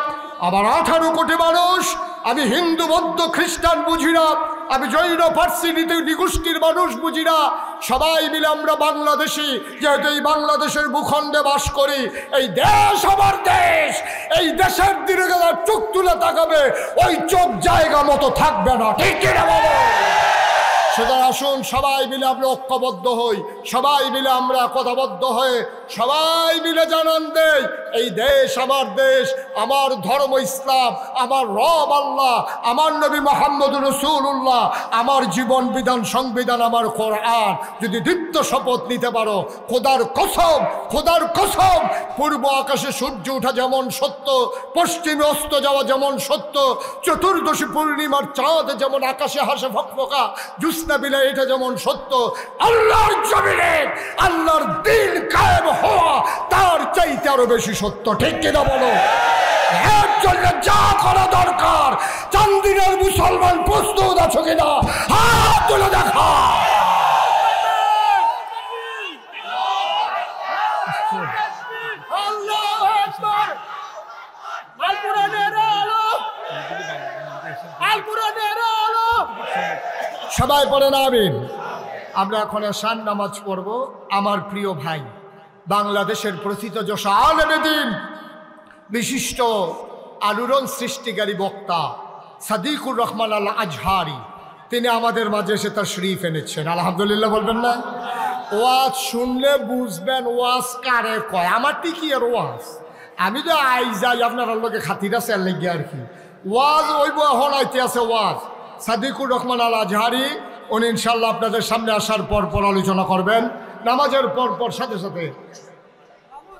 আবার 18 কোটি মানুষ। আমি হিন্দু বৌদ্ধ খ্রিস্টান বুঝি না, আমি জৈন পার্সি নিগোষ্ঠীর মানুষ বুঝি না, সবাই মিলে আমরা বাংলাদেশি। যেহেতু এই বাংলাদেশের ভূখণ্ডে বাস করি, এই দেশ আমার দেশ, এই দেশের দিকে যারা চোখ তুলে তাকাবে ওই চোখ জায়গা মতো থাকবে না ঠিক কিনা বলো। সুতরাং আসুন সবাই মিলে আমরা ঐক্যবদ্ধ হই, সবাই মিলে আমরা একতাবদ্ধ হয়ে সবাই মিলে জানান দেই এই দেশ আমার দেশ, আমার ধর্ম ইসলাম, আমার রব আল্লাহ, আমার নবী মুহাম্মদুর রাসূলুল্লাহ, আমার জীবন বিধান সংবিধান আমার কোরআন। যদি দীপ্ত শপথ নিতে পারো খোদার কসম, খোদার কসম, পূর্ব আকাশে সূর্য ওঠা যেমন সত্য, পশ্চিমে অস্ত যাওয়া যেমন সত্য, চতুর্দশী পূর্ণিমার চাঁদ যেমন আকাশে হাসে ফকফকা জুসনা বিলে এটা যেমন সত্য, আল্লাহর জমিনে আল্লাহর দ্বীন কায়েম হওয়া তার চাইতে আরো বেশি সত্য ঠিক কিনা বলো। এর জন্য যা করা দরকার, চান্দিনার মুসলমান প্রস্তুত আছো কিনা হাত তুলে দেখা। সবাই পড়েন আমিন। আমরা এখন এশার নামাজ পড়ব। আমার প্রিয় ভাই, বাংলাদেশের প্রথিত যশা আলেমে দ্বীন, বিশিষ্ট আলোড়ন সৃষ্টিকারী বক্তা সাদিকুর রহমান আল আজহারি, তিনি আমাদের মাঝে এসে তার শরীফ এনেছেন। আলহামদুলিল্লাহ বলবেন না? ওয়াজ শুনলে বুঝবেন ওয়াজ কারে কয়। আমার ঠিকই আর ওয়াজ, আমি তো আই যাই আপনার লোকে খাতিরা সেল লেগে আর কি। ওয়াজ ওইব এখন আইতে আছে ওয়াজ। সাদিকুর রহমান আল আজহারি উনি ইনশাল্লাহ আপনাদের সামনে আসার পর আলোচনা করবেন। নামাজের পর সাথে সাথে